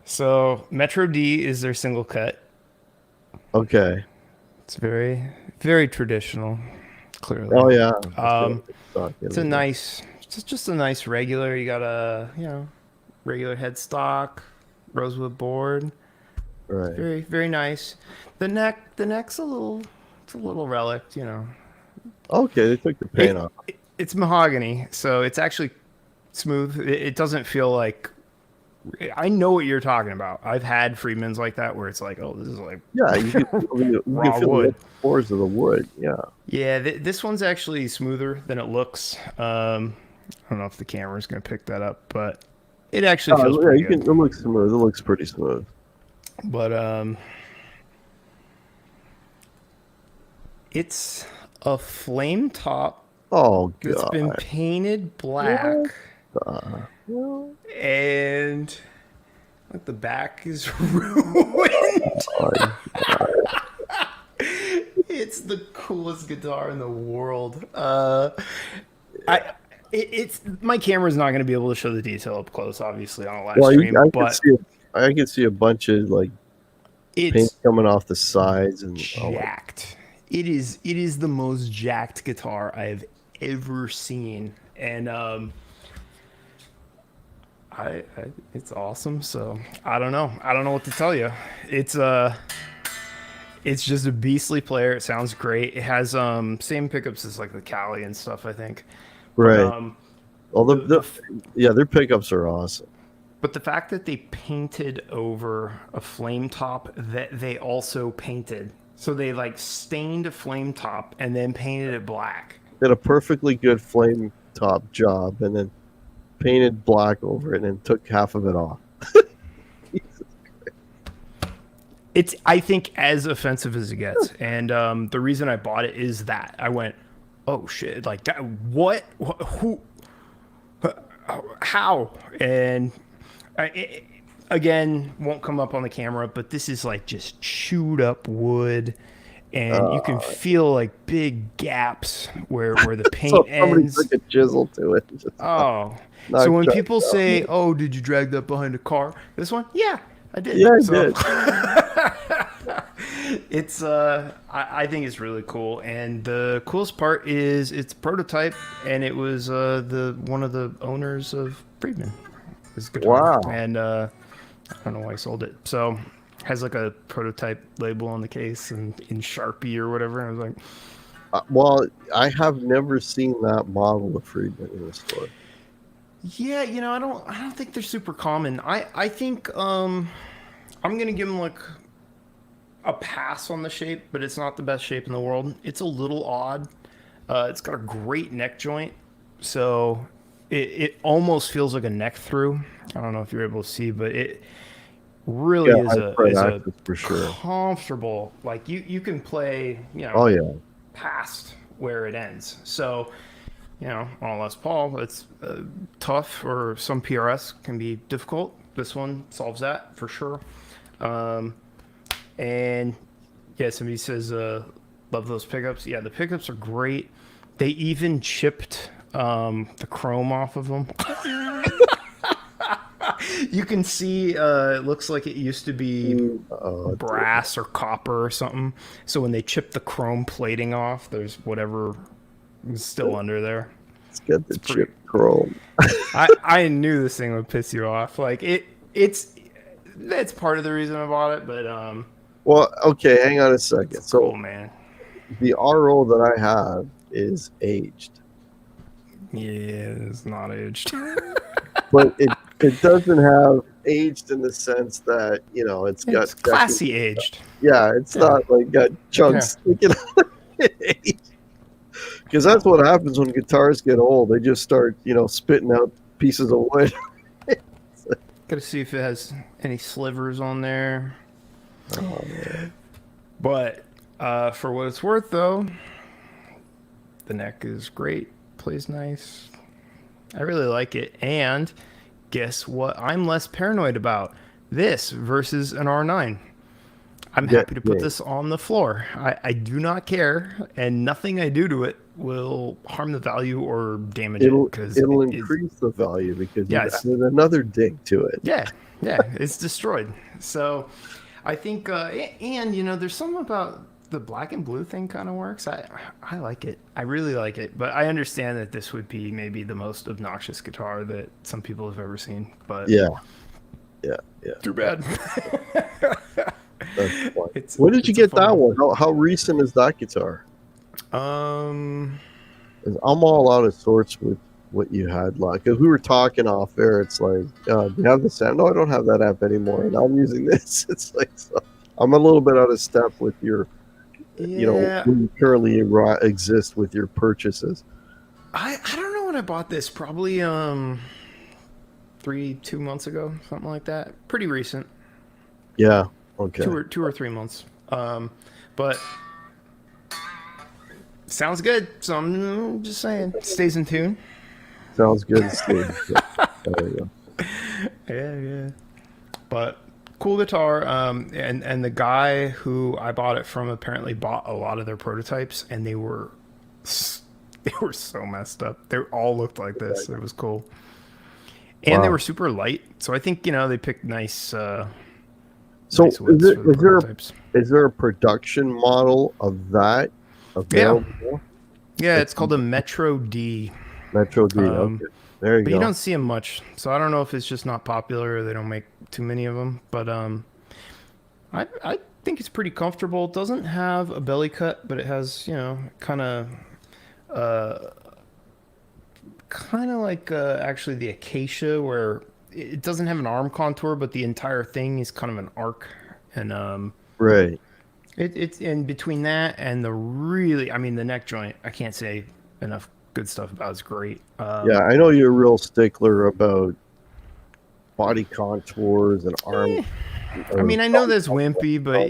Speaker 3: So Metro D is their single cut.
Speaker 1: Okay.
Speaker 3: It's very, very traditional. Clearly.
Speaker 1: Oh yeah.
Speaker 3: It's a nice, it's just a nice regular. You got a, regular headstock, rosewood board.
Speaker 1: Right.
Speaker 3: Very, very nice. The neck's it's a little relic.
Speaker 1: Okay, they took the paint off.
Speaker 3: It's mahogany, so it's actually smooth. It doesn't feel like. I know what you're talking about. I've had Friedmans like that where it's like, oh, this is like
Speaker 1: Yeah, you can
Speaker 3: raw
Speaker 1: feel
Speaker 3: wood.
Speaker 1: the pores of the wood. Yeah.
Speaker 3: Yeah, this one's actually smoother than it looks. I don't know if the camera's gonna pick that up, but it actually feels pretty good.
Speaker 1: It looks smooth. It looks pretty smooth.
Speaker 3: But it's a flame top
Speaker 1: Oh
Speaker 3: that's
Speaker 1: god.
Speaker 3: been painted black,
Speaker 1: Well,
Speaker 3: and like the back is ruined.
Speaker 1: God.
Speaker 3: It's the coolest guitar in the world. It's my camera's not going to be able to show the detail up close, obviously, on a live stream, but
Speaker 1: I can see a bunch of like paint
Speaker 3: it's
Speaker 1: coming off the sides and
Speaker 3: jacked. It is the most jacked guitar I have ever seen, and it's awesome. So I don't know what to tell you. It's just a beastly player. It sounds great. It has same pickups as like the Cali and stuff, I think.
Speaker 1: right. Their pickups are awesome.
Speaker 3: But the fact that they painted over a flame top that they also painted, so they like stained a flame top and then painted it black.
Speaker 1: Did a perfectly good flame top job and then painted black over it and then took half of it off.
Speaker 3: It's, I think, as offensive as it gets. And the reason I bought it is that I went, oh shit, like that, what, who, how? And again, won't come up on the camera, but this is like just chewed up wood, and you can feel like big gaps where the paint
Speaker 1: So somebody
Speaker 3: ends.
Speaker 1: took a chisel to it.
Speaker 3: Oh,
Speaker 1: Not
Speaker 3: so when
Speaker 1: checked
Speaker 3: people
Speaker 1: out.
Speaker 3: say, "Oh, did you drag that behind a car?" This one, yeah, I did.
Speaker 1: Yeah, I
Speaker 3: So-
Speaker 1: did.
Speaker 3: It's I think it's really cool, and the coolest part is it's prototype, and it was the one of the owners of Friedman. This guitar.
Speaker 1: Wow.
Speaker 3: And I don't know why he sold it. So has like a prototype label on the case and in Sharpie or whatever. And I was like,
Speaker 1: Well, I have never seen that model of Friedman in the store.
Speaker 3: yeah, I don't think they're super common. I think I'm gonna give them like a pass on the shape, but it's not the best shape in the world. It's a little odd. It's got a great neck joint, so it almost feels like a neck through. I don't know if you're able to see, but it really is a
Speaker 1: for sure.
Speaker 3: comfortable. Like you can play,
Speaker 1: Oh yeah.
Speaker 3: past where it ends. So, on a Les Paul, it's tough, or some PRS can be difficult. This one solves that for sure. And yeah, somebody says, love those pickups. Yeah, the pickups are great. They even chipped the chrome off of them. You can see it looks like it used to be brass or copper or something. So when they chip the chrome plating off, there's whatever is still under there.
Speaker 1: Let's get the chip chrome.
Speaker 3: I knew this thing would piss you off. Like that's part of the reason I bought it, but
Speaker 1: Well, okay, hang on a second. So
Speaker 3: cool, man.
Speaker 1: the RO that I have is aged,
Speaker 3: Yeah, it's not aged.
Speaker 1: but it doesn't have aged in the sense that it's got
Speaker 3: It's classy aged.
Speaker 1: Yeah, it's not like got chunks sticking out. Because that's what happens when guitars get old. They just start, spitting out pieces of wood.
Speaker 3: Gotta see if it has any slivers on there.
Speaker 1: Oh, man.
Speaker 3: But for what it's worth, though, the neck is great. Plays nice. I really like it. And guess what I'm less paranoid about? This versus an R9. I'm happy to put this on the floor. I do not care, and nothing I do to it will harm the value or damage it. Because
Speaker 1: It'll increase the value because
Speaker 3: Yes.
Speaker 1: there's another dig to it.
Speaker 3: Yeah, Yeah, it's destroyed. So I think, and you know, there's something about the black and blue thing kind of works. I like it. I really like it. But I understand that this would be maybe the most obnoxious guitar that some people have ever seen. But
Speaker 1: Yeah, yeah, yeah.
Speaker 3: too bad.
Speaker 1: That's fun.
Speaker 3: It's-
Speaker 1: When did you
Speaker 3: it's a
Speaker 1: get that
Speaker 3: fun
Speaker 1: one? How recent is that guitar?
Speaker 3: Um,
Speaker 1: 'Cause I'm all out of sorts with what you had. Like, if we were talking off air, it's like, do you have this amp? No, I don't have that amp anymore. And I'm using this. It's like, so I'm a little bit out of step with your, you know,
Speaker 3: yeah,
Speaker 1: when you currently exist with your purchases.
Speaker 3: I don't know when I bought this. Probably 2 months ago, something like that. Pretty recent.
Speaker 1: Yeah. Okay.
Speaker 3: 2 or 3 months. But sounds good. So I'm just saying, stays in tune.
Speaker 1: Sounds good, Steve. There you go.
Speaker 3: Yeah. But cool guitar. And the guy who I bought it from apparently bought a lot of their prototypes, and they were so messed up. They all looked like this. It was cool. And they
Speaker 1: Wow.
Speaker 3: were super light, so I think they picked nice.
Speaker 1: So
Speaker 3: nice widths
Speaker 1: is,
Speaker 3: for the prototypes.
Speaker 1: is there a production model of that available?
Speaker 3: Yeah, it's called a Metro D.
Speaker 1: Metro D. Okay. There you
Speaker 3: But
Speaker 1: go.
Speaker 3: you don't see them much, so I don't know if it's just not popular or they don't make too many of them. But I think it's pretty comfortable. It doesn't have a belly cut, but it has kind of like actually the Acacia, where it doesn't have an arm contour, but the entire thing is kind of an arc, and
Speaker 1: Right.
Speaker 3: it's in between that and the neck joint. I can't say enough good stuff about. It's great.
Speaker 1: Yeah, I know you're a real stickler about body contours and arm.
Speaker 3: I mean, I know that's wimpy, but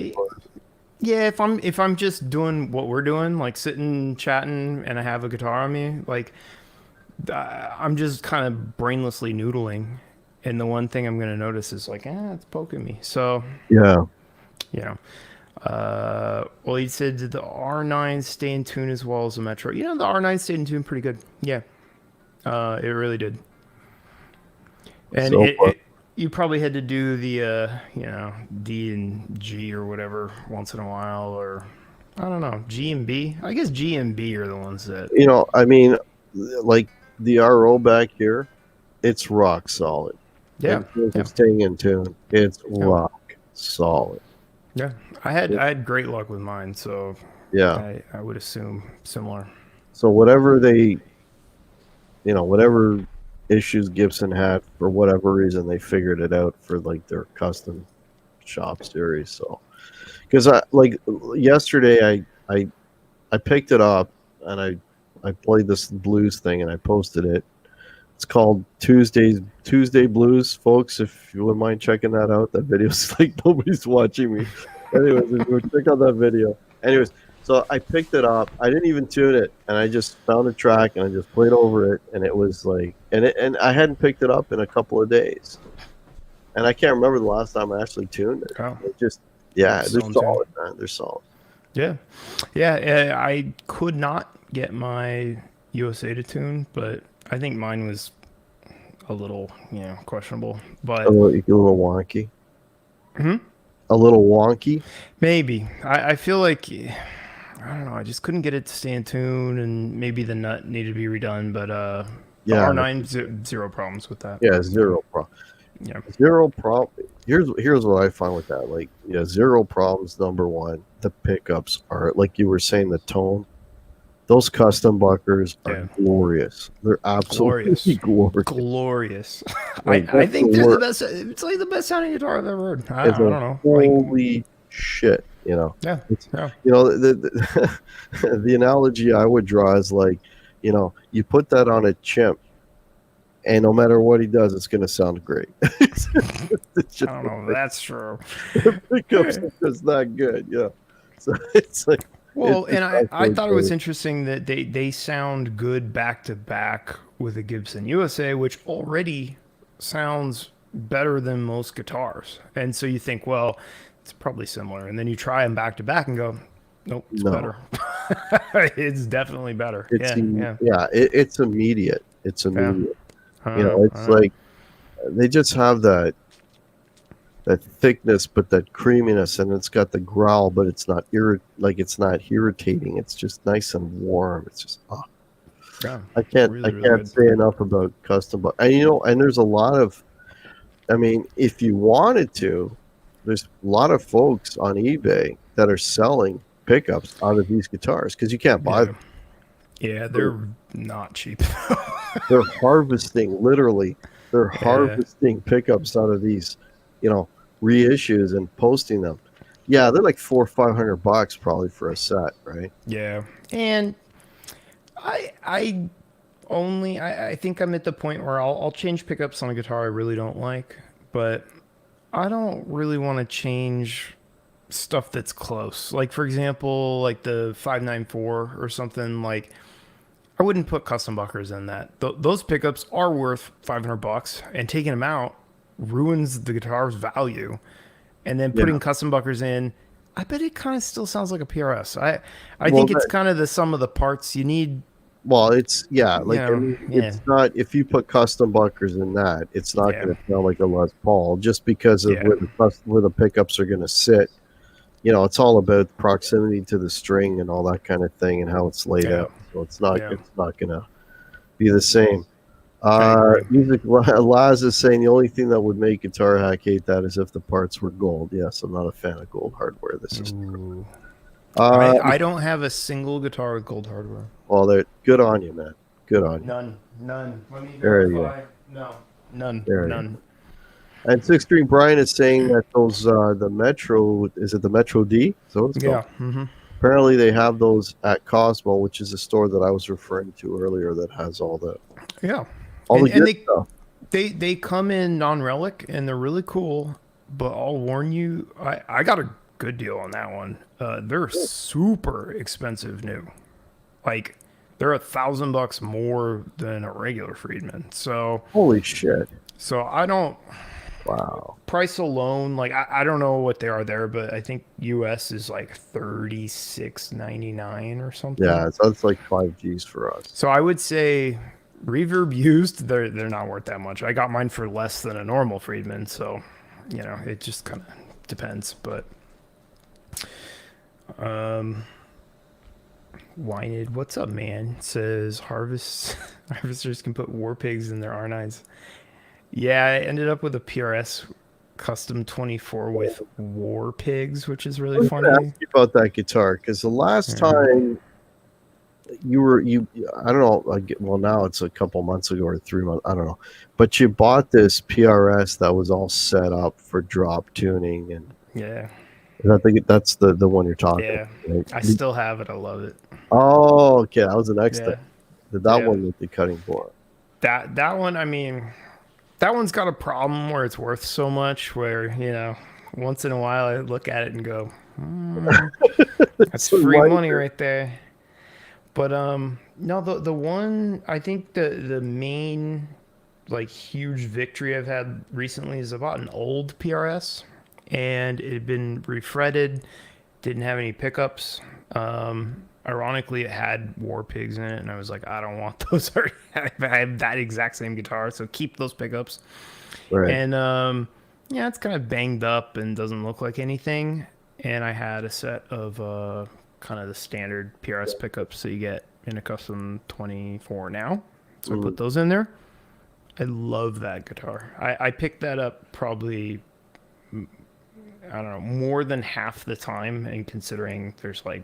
Speaker 3: yeah, if I'm just doing what we're doing, like sitting chatting, and I have a guitar on me, like I'm just kind of brainlessly noodling, and the one thing I'm gonna notice is like, it's poking me. So
Speaker 1: Yeah.
Speaker 3: you know, well, he said did the R9 stay in tune as well as the Metro? The R9 stayed in tune pretty good. Yeah, it really did. And
Speaker 1: So,
Speaker 3: you probably had to do the D and G or whatever once in a while, or I don't know, G and B. I guess G and B are the ones that
Speaker 1: I mean, like the RO back here, it's rock solid.
Speaker 3: yeah.
Speaker 1: In terms of staying in tune, it's
Speaker 3: Yeah.
Speaker 1: rock solid.
Speaker 3: Yeah, I had great luck with mine, so
Speaker 1: Yeah.
Speaker 3: I would assume similar.
Speaker 1: So whatever whatever issues Gibson had for whatever reason, they figured it out for like their custom shop series. So, because yesterday I picked it up and I played this blues thing and I posted it. It's called Tuesday Blues, folks. If you wouldn't mind checking that out, that video's like nobody's watching me. Anyways, go check out that video. Anyways, so I picked it up. I didn't even tune it, and I just found a track and I just played over it, and it was like, and I hadn't picked it up in a couple of days, and I can't remember the last time I actually tuned it.
Speaker 3: Oh.
Speaker 1: It just, yeah,
Speaker 3: It's
Speaker 1: they're
Speaker 3: still in tune.
Speaker 1: solid, man. They're solid.
Speaker 3: Yeah. I could not get my USA to tune, but I think mine was a little, questionable. But
Speaker 1: A little wonky.
Speaker 3: Hmm?
Speaker 1: A little wonky.
Speaker 3: maybe I feel like I don't know. I just couldn't get it to stay in tune, and maybe the nut needed to be redone. But the
Speaker 1: Yeah.
Speaker 3: R9 zero problems with that.
Speaker 1: Yeah, zero problem.
Speaker 3: Yeah.
Speaker 1: Zero problem. Here's what I find with that. Like, yeah, zero problems. Number one, the pickups are like you were saying. The tone. Those custom buckers are
Speaker 3: Yeah.
Speaker 1: glorious. They're absolutely glorious.
Speaker 3: Glorious.
Speaker 1: Like,
Speaker 3: I
Speaker 1: that's
Speaker 3: think
Speaker 1: the
Speaker 3: they're the
Speaker 1: word.
Speaker 3: best. It's like the best sounding guitar I've ever heard. I
Speaker 1: It's
Speaker 3: don't
Speaker 1: like,
Speaker 3: know. Like,
Speaker 1: holy shit,
Speaker 3: yeah.
Speaker 1: the the analogy I would draw is like, you put that on a chimp, and no matter what he does, it's going to sound great. It's just,
Speaker 3: I don't know if that's true.
Speaker 1: the pickups are just that good. Yeah, so it's like,
Speaker 3: Well,
Speaker 1: it's
Speaker 3: and I
Speaker 1: actually
Speaker 3: thought it was
Speaker 1: great.
Speaker 3: interesting that they sound good back to back with a Gibson USA, which already sounds better than most guitars. And so you think, well, it's probably similar. And then you try them back to back and go, nope, it's
Speaker 1: No.
Speaker 3: better. It's definitely better.
Speaker 1: It's
Speaker 3: Yeah.
Speaker 1: it's immediate. It's immediate.
Speaker 3: I don't know, I
Speaker 1: It's
Speaker 3: don't know.
Speaker 1: like they just have that. that thickness, but that creaminess, and it's got the growl, but it's not it's not irritating. It's just nice and warm. It's just
Speaker 3: Yeah,
Speaker 1: I can't
Speaker 3: really,
Speaker 1: I
Speaker 3: really
Speaker 1: can't
Speaker 3: good.
Speaker 1: say enough about custom box. And and there's a lot of, I mean, if you wanted to, there's a lot of folks on eBay that are selling pickups out of these guitars because you can't buy
Speaker 3: Yeah.
Speaker 1: them.
Speaker 3: Yeah, they're not cheap.
Speaker 1: They're harvesting, literally. They're harvesting pickups out of these, reissues and posting them. Yeah, they're like $400-500 probably for a set, right?
Speaker 3: Yeah, and I think I'm at the point where I'll change pickups on a guitar I really don't like, but I don't really want to change stuff that's close. Like for example, like the 594 or something. Like I wouldn't put custom buckers in that. Those pickups are worth $500, and taking them out ruins the guitar's value. And then putting custom buckers in, I bet it kind of still sounds like a PRS. I think it's kind of the sum of the parts. You need.
Speaker 1: Well, it's
Speaker 3: Yeah,
Speaker 1: it's not, if you put custom buckers in that, it's not
Speaker 3: Yeah.
Speaker 1: going to sound like a Les Paul just because of
Speaker 3: Yeah.
Speaker 1: where the pickups are going to sit. It's all about proximity to the string and all that kind of thing and how it's laid
Speaker 3: Yeah.
Speaker 1: out. So it's not
Speaker 3: Yeah.
Speaker 1: going to be the same.
Speaker 3: I agree.
Speaker 1: Music Laz is saying the only thing that would make Guitar Hack hate that is if the parts were gold. Yes, I'm not a fan of gold hardware. This is true.
Speaker 3: Ooh. I don't have a single guitar with gold hardware.
Speaker 1: Well, they're good on you, man. Good on you.
Speaker 3: None. Let me
Speaker 1: There you
Speaker 3: verify. No, none.
Speaker 1: There you
Speaker 3: None.
Speaker 1: And Six String Brian is saying that those the Metro, is it the Metro D? So it's
Speaker 3: Yeah.
Speaker 1: called.
Speaker 3: Mm-hmm.
Speaker 1: Apparently they have those at Cosmo, which is a store that I was referring to earlier that has all the
Speaker 3: Yeah.
Speaker 1: good
Speaker 3: And
Speaker 1: stuff.
Speaker 3: they come in non-relic and they're really cool, but I'll warn you, I got a good deal on that one. They're super expensive new. Like they're $1,000 more than a regular Friedman. So
Speaker 1: Holy shit!
Speaker 3: I don't.
Speaker 1: Wow.
Speaker 3: Price alone, like I don't know what they are there, but I think US is like $36.99 or something.
Speaker 1: Yeah, so that's like 5Gs for us.
Speaker 3: So I would say Reverb used, they're not worth that much. I got mine for less than a normal Friedman, so it just kind of depends. But Wyned, what's up, man? Says harvesters can put war pigs in their R9s. Yeah, I ended up with a PRS custom 24 with war pigs, which is really funny.
Speaker 1: Ask you about that guitar because the last time you I don't know, well now it's a couple months ago or 3 months, I don't know, but you bought this PRS that was all set up for drop tuning, and
Speaker 3: Yeah.
Speaker 1: I think that's the one you're talking
Speaker 3: Yeah.
Speaker 1: about, right?
Speaker 3: I still have it. I love it.
Speaker 1: Oh, okay, that was the next
Speaker 3: Yeah.
Speaker 1: thing. That
Speaker 3: Yeah.
Speaker 1: one with the cutting board.
Speaker 3: That one, I mean, that one's got a problem where it's worth so much where, once in a while I look at it and go, that's
Speaker 1: So
Speaker 3: free
Speaker 1: why-
Speaker 3: money right there. But no, the one, I think the main like huge victory I've had recently is I bought an old PRS and it had been refretted, didn't have any pickups. Ironically, it had war pigs in it, and I was like, I don't want those. I have that exact same guitar, so keep those pickups.
Speaker 1: Right.
Speaker 3: And it's kind of banged up and doesn't look like anything. And I had a set of kind of the standard PRS pickups that you get in a custom 24 now. So I put those in there. I love that guitar. I picked that up probably, I don't know, more than half the time. And considering there's like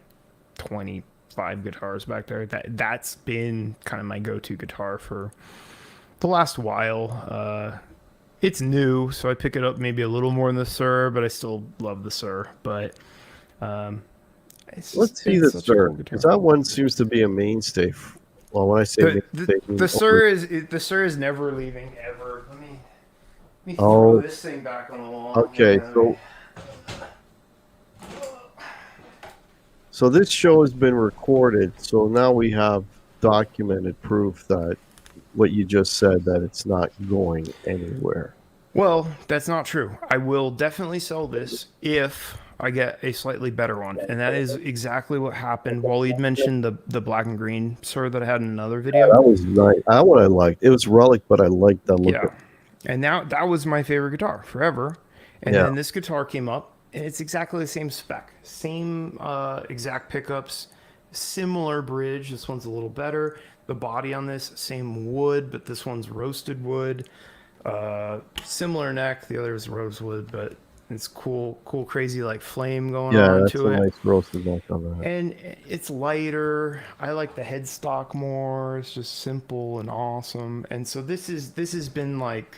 Speaker 3: 25 guitars back there, that's been kind of my go-to guitar for the last while. It's new, so I pick it up maybe a little more than the Sir, but I still love the Sir. But
Speaker 1: Let's see the Sir, because that one seems to be a mainstay. Well, when I say
Speaker 3: the Sir is never leaving ever. Let me throw this thing back on the wall.
Speaker 1: Okay, so this show has been recorded, so now we have documented proof that what you just said, that it's not going anywhere.
Speaker 3: Well, that's not true. I will definitely sell this if I get a slightly better one, and that is exactly what happened. Waleed mentioned the black and green Sir that I had in another video.
Speaker 1: Yeah, that was nice. That one I liked. It was relic, but I liked that look.
Speaker 3: Yeah, and now that was my favorite guitar forever. And
Speaker 1: Yeah.
Speaker 3: then this guitar came up, and it's exactly the same spec, same exact pickups, similar bridge. This one's a little better. The body on this, same wood, but this one's roasted wood. Similar neck. The other is rosewood, but it's cool, crazy like flame going
Speaker 1: Yeah,
Speaker 3: on
Speaker 1: that's
Speaker 3: to
Speaker 1: a
Speaker 3: it.
Speaker 1: nice roasted neck on that.
Speaker 3: And it's lighter. I like the headstock more. It's just simple and awesome. And so this has been like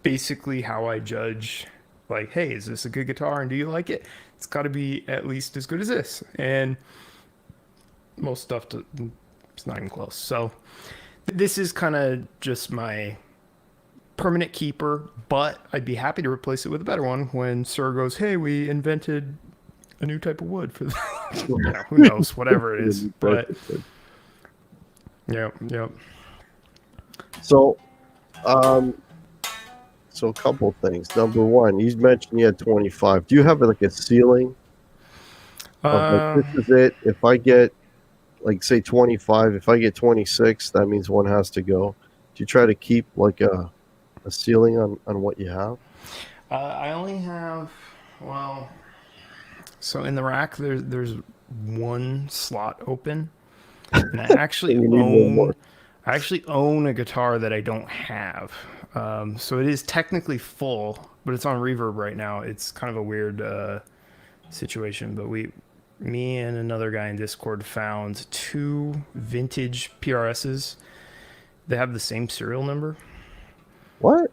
Speaker 3: basically how I judge, like, hey, is this a good guitar and do you like it? It's got to be at least as good as this. And most stuff it's not even close. So this is kind of just my permanent keeper, but I'd be happy to replace it with a better one when Sir goes, hey, we invented a new type of wood for the, you know, who knows, whatever it is. But yeah.
Speaker 1: So, so a couple things. Number one, you mentioned you had 25. Do you have like a ceiling? Of, like, this is it. If I get, like, say 25, if I get 26, that means one has to go. Do you try to keep like a ceiling on what you have?
Speaker 3: I only have, well, so in the rack there's one slot open, and I actually
Speaker 1: You need one more.
Speaker 3: own a guitar that I don't have. So it is technically full, but it's on reverb right now. It's kind of a weird situation, but me and another guy in Discord found two vintage PRSs. They have the same serial number.
Speaker 1: What?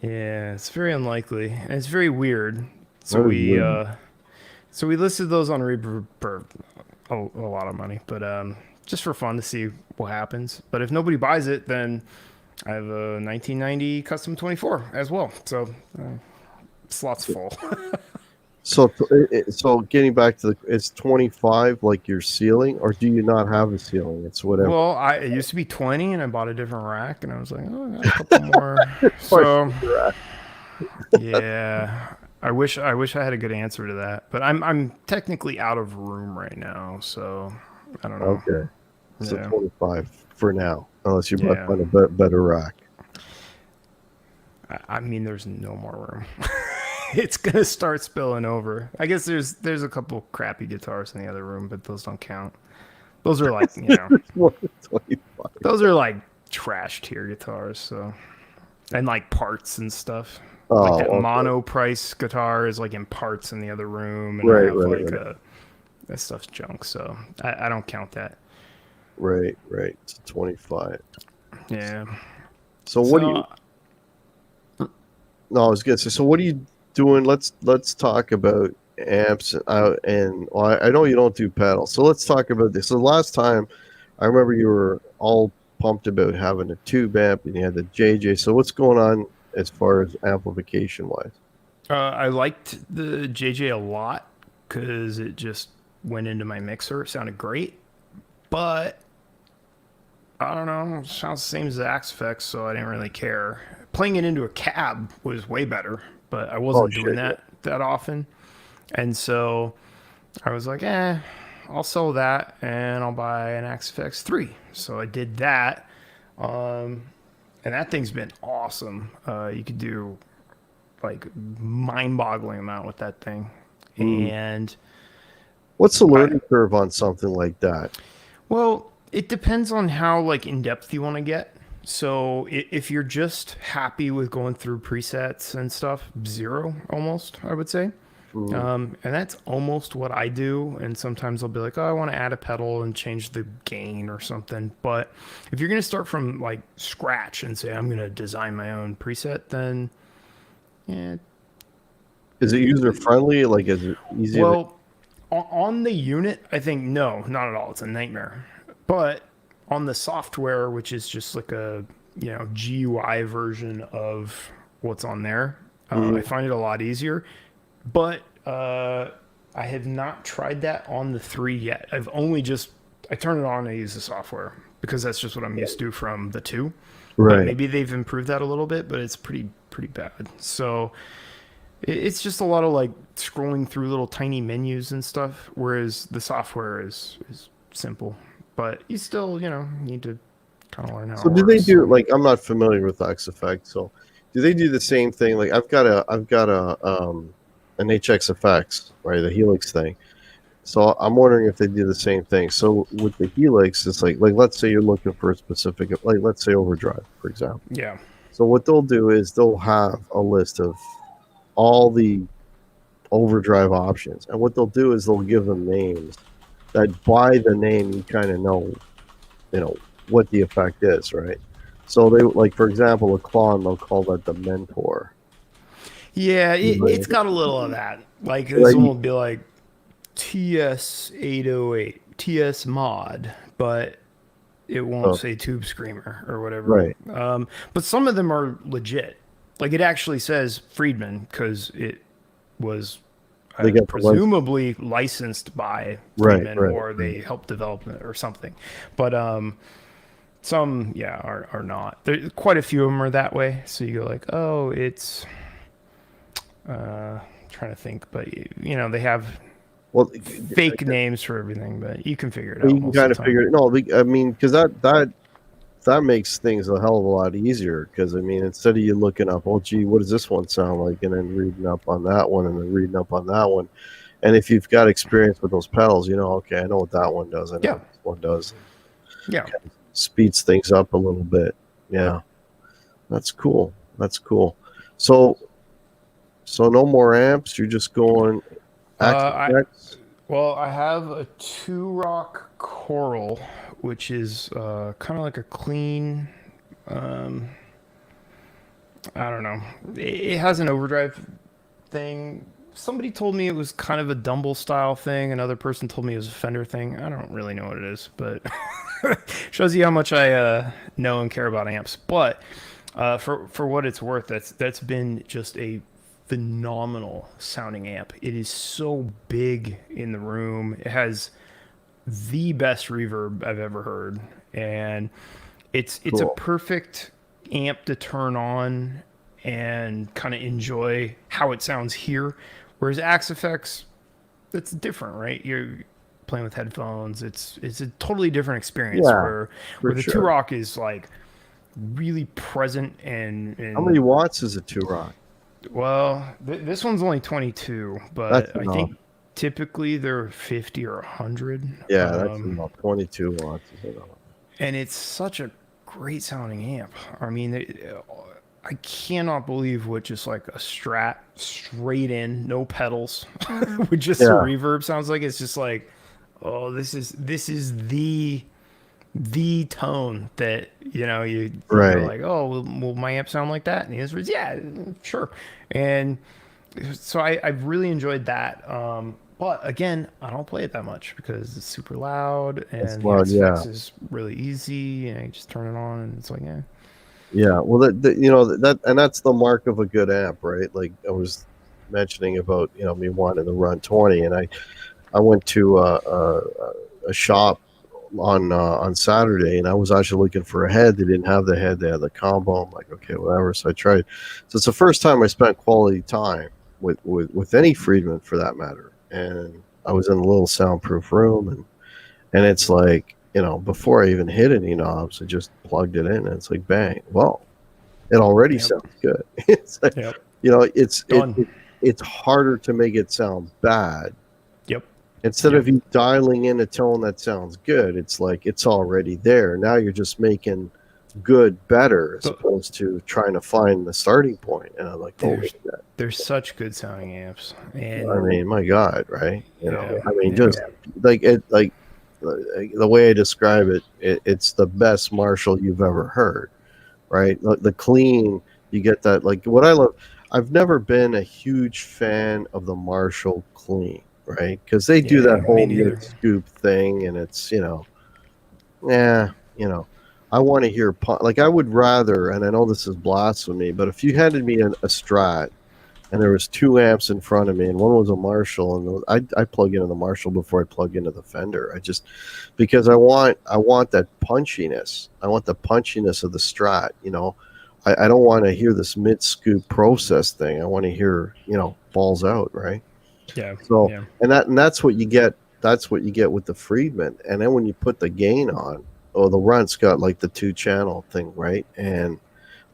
Speaker 3: Yeah, it's very unlikely, and it's very weird. So
Speaker 1: Very
Speaker 3: we
Speaker 1: weird.
Speaker 3: so we listed those on Reverb for a lot of money, but just for fun to see what happens. But if nobody buys it, then I have a 1990 Custom 24 as well. So slots full.
Speaker 1: So, so getting back to it's 25, like your ceiling, or do you not have a ceiling? It's whatever.
Speaker 3: Well, it used to be 20, and I bought a different rack, and I was like, oh, I got a couple more. So yeah, I wish I had a good answer to that, but I'm technically out of room right now, so I don't know.
Speaker 1: Okay. So
Speaker 3: Yeah.
Speaker 1: 25 for now, unless you
Speaker 3: Yeah.
Speaker 1: find a better rack.
Speaker 3: I mean, there's no more room. It's gonna start spilling over. I guess there's a couple crappy guitars in the other room, but those don't count. Those are like, you know,
Speaker 1: 25.
Speaker 3: those are like trash tier guitars. So, and like parts and stuff.
Speaker 1: Oh,
Speaker 3: Like that
Speaker 1: okay.
Speaker 3: mono price guitar is like in parts in the other room, and
Speaker 1: Right,
Speaker 3: I have
Speaker 1: right,
Speaker 3: like
Speaker 1: right.
Speaker 3: that stuff's junk. So I don't count that.
Speaker 1: Right. So 25.
Speaker 3: Yeah.
Speaker 1: So what do you? No, I was gonna say. So what are you doing? Let's talk about amps. And well, I know you don't do pedals, so let's talk about this. So last time, I remember you were all pumped about having a tube amp, and you had the JJ. So what's going on as far as amplification wise?
Speaker 3: I liked the JJ a lot because it just went into my mixer. It sounded great, but I don't know. It sounds the same as the Axe-Fx, so I didn't really care. Playing it into a cab was way better, but I wasn't doing that often. And so I was like, I'll sell that and I'll buy an Axe-Fx 3. So I did that. And that thing's been awesome. You could do like mind-boggling amount with that thing. And
Speaker 1: what's the learning curve on something like that?
Speaker 3: Well, it depends on how like in depth you want to get. So if you're just happy with going through presets and stuff, 0 almost, I would say. And that's almost what I do. And sometimes I'll be like, oh, I want to add a pedal and change the gain or something. But if you're going to start from like scratch and say, I'm going to design my own preset, then yeah.
Speaker 1: Is it user friendly? Like, is it easy?
Speaker 3: Well, on the unit, I think no, not at all. It's a nightmare. But on the software, which is just like a GUI version of what's on there, I find it a lot easier. But I have not tried that on the 3 yet. I turn it on and use the software because that's just what I'm used to from the 2.
Speaker 1: Right.
Speaker 3: But maybe they've improved that a little bit, but it's pretty bad. So it's just a lot of like scrolling through little tiny menus and stuff, whereas the software is simple. But you still, need to kind of learn how.
Speaker 1: So
Speaker 3: it
Speaker 1: do they
Speaker 3: works.
Speaker 1: do like I'm not familiar with Axe-Fx, so do they do the same thing? Like I've got an HX Effects, right? The Helix thing. So I'm wondering if they do the same thing. So with the Helix, it's like let's say you're looking for a specific, like let's say overdrive, for example.
Speaker 3: Yeah.
Speaker 1: So what they'll do is they'll have a list of all the overdrive options, and what they'll do is they'll give them names that by the name you kind of know, what the effect is, right? So they like, for example, a Klon, they'll call that the Mentor.
Speaker 3: Yeah, it's got a little of that. Like this one will be like TS808, TS mod, but it won't say Tube Screamer or whatever.
Speaker 1: Right.
Speaker 3: But some of them are legit. Like it actually says Friedman because it was presumably licensed by Friedman, or they helped develop it or something. But some, are not. There, quite a few of them are that way. So you go like, oh, it's trying to think, but they have fake names for everything, but you can figure it out.
Speaker 1: You can kind of figure it. No, I mean, because that makes things a hell of a lot easier. Because I mean, instead of you looking up, oh gee, what does this one sound like, and then reading up on that one, and then reading up on that one, and if you've got experience with those pedals, okay, I know what that one does. I know what this one does.
Speaker 3: Yeah,
Speaker 1: kind of speeds things up a little bit. Yeah, that's cool. That's cool. So no more amps. You're just going.
Speaker 3: I have a 2-rock Coral, which is kind of like a clean. I don't know. It has an overdrive thing. Somebody told me it was kind of a Dumble style thing. Another person told me it was a Fender thing. I don't really know what it is, but shows you how much I know and care about amps. But for what it's worth, that's been just a phenomenal sounding amp. It is so big in the room. It has the best reverb I've ever heard, and it's a perfect amp to turn on and kind of enjoy how it sounds here. Whereas Axe Effects, it's different, right? You're playing with headphones. It's a totally different experience. Where the 2-rock is like really present and
Speaker 1: how many watts is a 2-rock?
Speaker 3: Well, this one's only 22, but I think typically they're 50 or 100.
Speaker 1: Yeah, that's about 22 watts.
Speaker 3: And it's such a great sounding amp. I mean, I cannot believe what just like a Strat straight in, no pedals, with just a reverb sounds like. It's just like, oh, this is the tone that you're like, oh, will my amp sound like that? And the answer is yeah, sure. And so I've really enjoyed that. But again, I don't play it that much because it's super loud, and the is really easy, and you just turn it on and it's like,
Speaker 1: yeah. Well, that and that's the mark of a good amp, right? Like I was mentioning about me wanting to run 20, and I went to a shop on Saturday, and I was actually looking for a head. They didn't have the head; they had the combo. I'm like, okay, whatever. So I tried. So it's the first time I spent quality time with any Friedman, for that matter. And I was in a little soundproof room, and it's like, before I even hit any knobs, I just plugged it in, and it's like, bang! Well, it already sounds good. It's like, it's harder to make it sound bad. Instead of you dialing in a tone that sounds good, it's like it's already there. Now you're just making good better, as opposed to trying to find the starting point. And I'm like, holy shit.
Speaker 3: There's such good sounding amps. And
Speaker 1: I mean, my God, right? I mean, just like the way I describe it, it's the best Marshall you've ever heard, right? The clean, you get that. Like what I love, I've never been a huge fan of the Marshall clean. Right, because they do that whole mid scoop thing, and it's I want to hear like I would rather, and I know this is blasphemy, but if you handed me a Strat and there was 2 amps in front of me, and one was a Marshall, and I plug into the Marshall before I plug into the Fender. Because I want that punchiness. I want the punchiness of the Strat. I don't want to hear this mid scoop process thing. I want to hear balls out, right?
Speaker 3: Yeah.
Speaker 1: So and that's what you get. That's what you get with the Friedman. And then when you put the gain on, the Runt's got like the 2-channel thing, right? And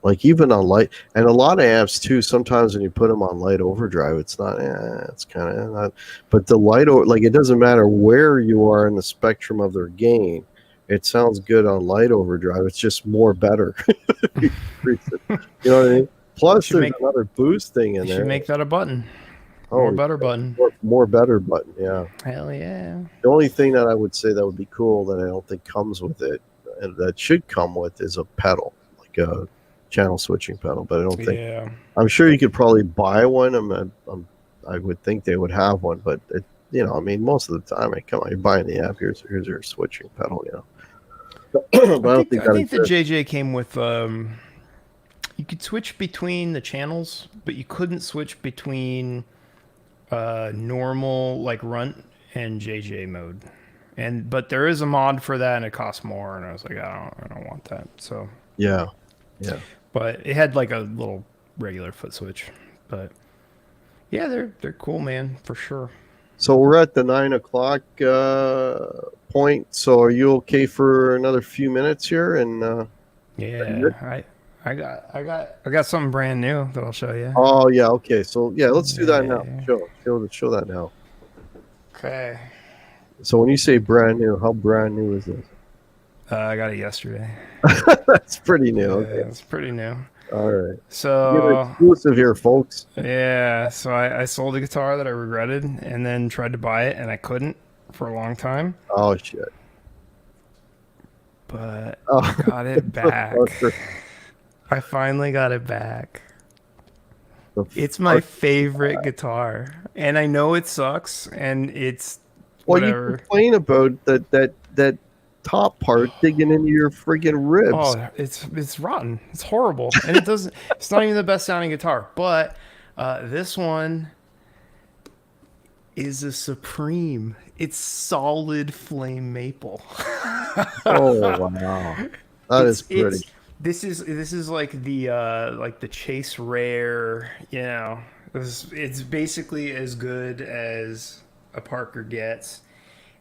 Speaker 1: Like even on light, and a lot of amps too. Sometimes when you put them on light overdrive, it's not. It's kind of not. But the like it doesn't matter where you are in the spectrum of their gain. It sounds good on light overdrive. It's just more better. You know what I mean? Plus, there's another boost thing in
Speaker 3: You
Speaker 1: there.
Speaker 3: should make that a button.
Speaker 1: Oh,
Speaker 3: More better button.
Speaker 1: More better button. Yeah.
Speaker 3: Hell yeah.
Speaker 1: The only thing that I would say that would be cool that I don't think comes with it, and that should come with, is a pedal, like a channel switching pedal. But I don't think.
Speaker 3: Yeah.
Speaker 1: I'm sure you could probably buy one. I would think they would have one, but I mean, most of the time, come on, you're buying the app. Here's your switching pedal. But
Speaker 3: I think the JJ came with you could switch between the channels, but you couldn't switch between normal like runt and JJ mode. But there is a mod for that, and it costs more. And I was like, I don't want that. So
Speaker 1: yeah.
Speaker 3: But it had like a little regular foot switch. But yeah, they're cool, man, for sure.
Speaker 1: So we're at the 9 o'clock point. So are you okay for another few minutes here? And
Speaker 3: yeah, I got something brand new that I'll show you.
Speaker 1: Oh yeah, okay. So yeah, let's do that now. Show that now.
Speaker 3: Okay.
Speaker 1: So when you say brand new, how brand new is this?
Speaker 3: I got it yesterday.
Speaker 1: That's pretty new. Okay.
Speaker 3: Yeah, it's pretty new.
Speaker 1: All right.
Speaker 3: So
Speaker 1: exclusive here, folks.
Speaker 3: Yeah. So I sold a guitar that I regretted, and then tried to buy it, and I couldn't for a long time.
Speaker 1: Oh shit.
Speaker 3: But I got it back. I finally got it back. It's my favorite guitar, and I know it sucks, and it's whatever.
Speaker 1: You complain about that top part digging into your friggin' ribs.
Speaker 3: Oh, it's rotten. It's horrible, and it doesn't. It's not even the best sounding guitar. But this one is a Supreme. It's solid flame maple.
Speaker 1: Oh wow, that is pretty.
Speaker 3: This is like the Chase Rare. You know, it's basically as good as a Parker gets.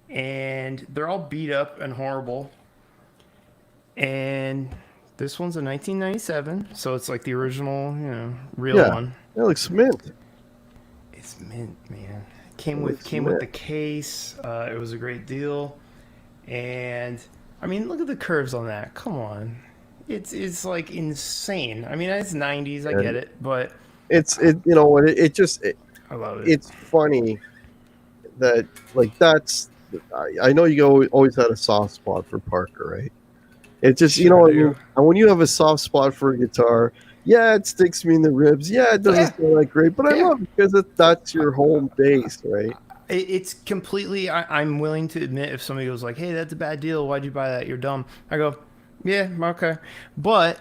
Speaker 3: And they're all beat up and horrible. And this one's a 1997, so it's like the original, real one.
Speaker 1: It looks mint.
Speaker 3: It's mint, man. Came with the case. It was a great deal. And I mean, look at the curves on that. Come on, it's like insane. I mean, it's 90s. I get it, but
Speaker 1: you know what?
Speaker 3: I love it.
Speaker 1: It's funny that like that's. I know you always had a soft spot for Parker, right? It just, and when you have a soft spot for a guitar, yeah, it sticks me in the ribs. Yeah, it doesn't sound like great, but I love it because that's your home base, right?
Speaker 3: It's completely, I'm willing to admit if somebody goes like, hey, that's a bad deal. Why'd you buy that? You're dumb. I go, yeah, okay. But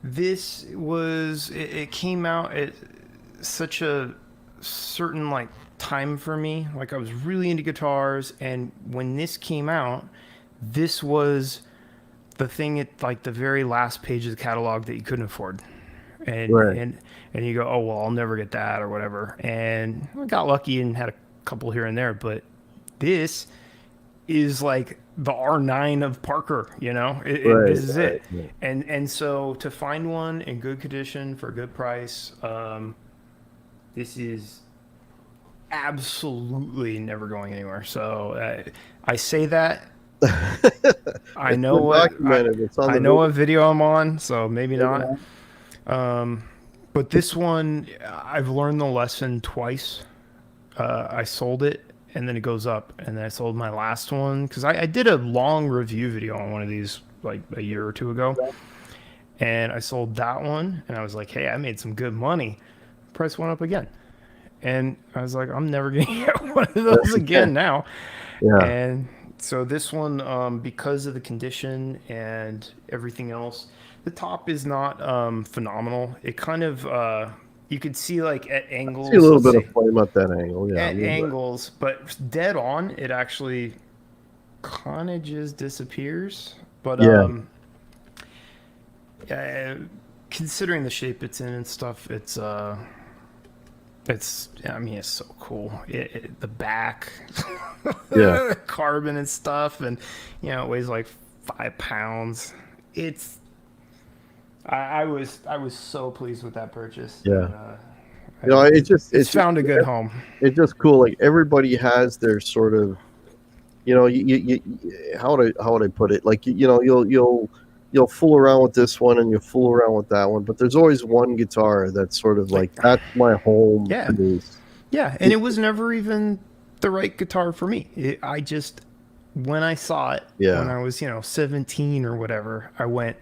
Speaker 3: this was, it came out at such a certain like time for me. Like I was really into guitars, and when this came out, this was the thing at like the very last page of the catalog that you couldn't afford, and and you go, oh well, I'll never get that or whatever. And I got lucky and had a couple here and there, but this is like the R9 of Parker, this is it. And so to find one in good condition for a good price, this is absolutely never going anywhere. So I say that. I know what video I'm on, so maybe not. But this one, I've learned the lesson twice. I sold it, and then it goes up, and then I sold my last one because I did a long review video on one of these like a year or two ago, and I sold that one, and I was like, hey, I made some good money. Price went up again. And I was like, I'm never going to get one of those again now. Yeah. And so this one, because of the condition and everything else, the top is not phenomenal. It kind of, you could see like at angles.
Speaker 1: See a little bit of flame at that angle. Yeah.
Speaker 3: At angles, but dead on, it actually kind of just disappears. But considering the shape it's in and stuff, it's so cool. The back, carbon and stuff, and it weighs like 5 pounds. It's I was so pleased with that purchase.
Speaker 1: Yeah.
Speaker 3: And,
Speaker 1: You know,
Speaker 3: it's found a good home.
Speaker 1: it's just cool. Like everybody has their sort of, you know, how would I put it? Like you know, you'll fool around with this one and you'll fool around with that one, but there's always one guitar that's sort of like that's my home
Speaker 3: Yeah.
Speaker 1: base.
Speaker 3: Yeah, and it was never even the right guitar for me. I just, when I saw it,
Speaker 1: Yeah.
Speaker 3: when I was 17 or whatever, I went,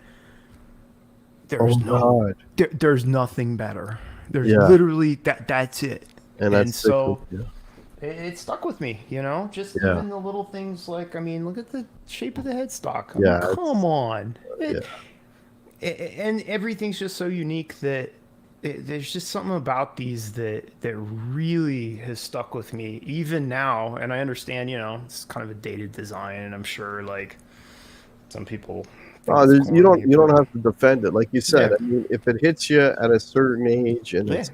Speaker 1: Oh God.
Speaker 3: there's nothing better. There's
Speaker 1: Yeah.
Speaker 3: literally that's it.
Speaker 1: And that's
Speaker 3: so
Speaker 1: yeah.
Speaker 3: it stuck with me, just
Speaker 1: Yeah.
Speaker 3: even the little things like, I mean, look at the shape of the headstock. I
Speaker 1: Yeah,
Speaker 3: mean,
Speaker 1: it's-
Speaker 3: come on. And everything's just so unique that there's just something about these that really has stuck with me even now. And I understand, it's kind of a dated design, and I'm sure like some people think
Speaker 1: Oh,
Speaker 3: it's
Speaker 1: you
Speaker 3: corny,
Speaker 1: don't
Speaker 3: but-
Speaker 1: have to defend it, like you said.
Speaker 3: Yeah.
Speaker 1: I mean, if it hits you at a certain age, and
Speaker 3: Yeah.
Speaker 1: it's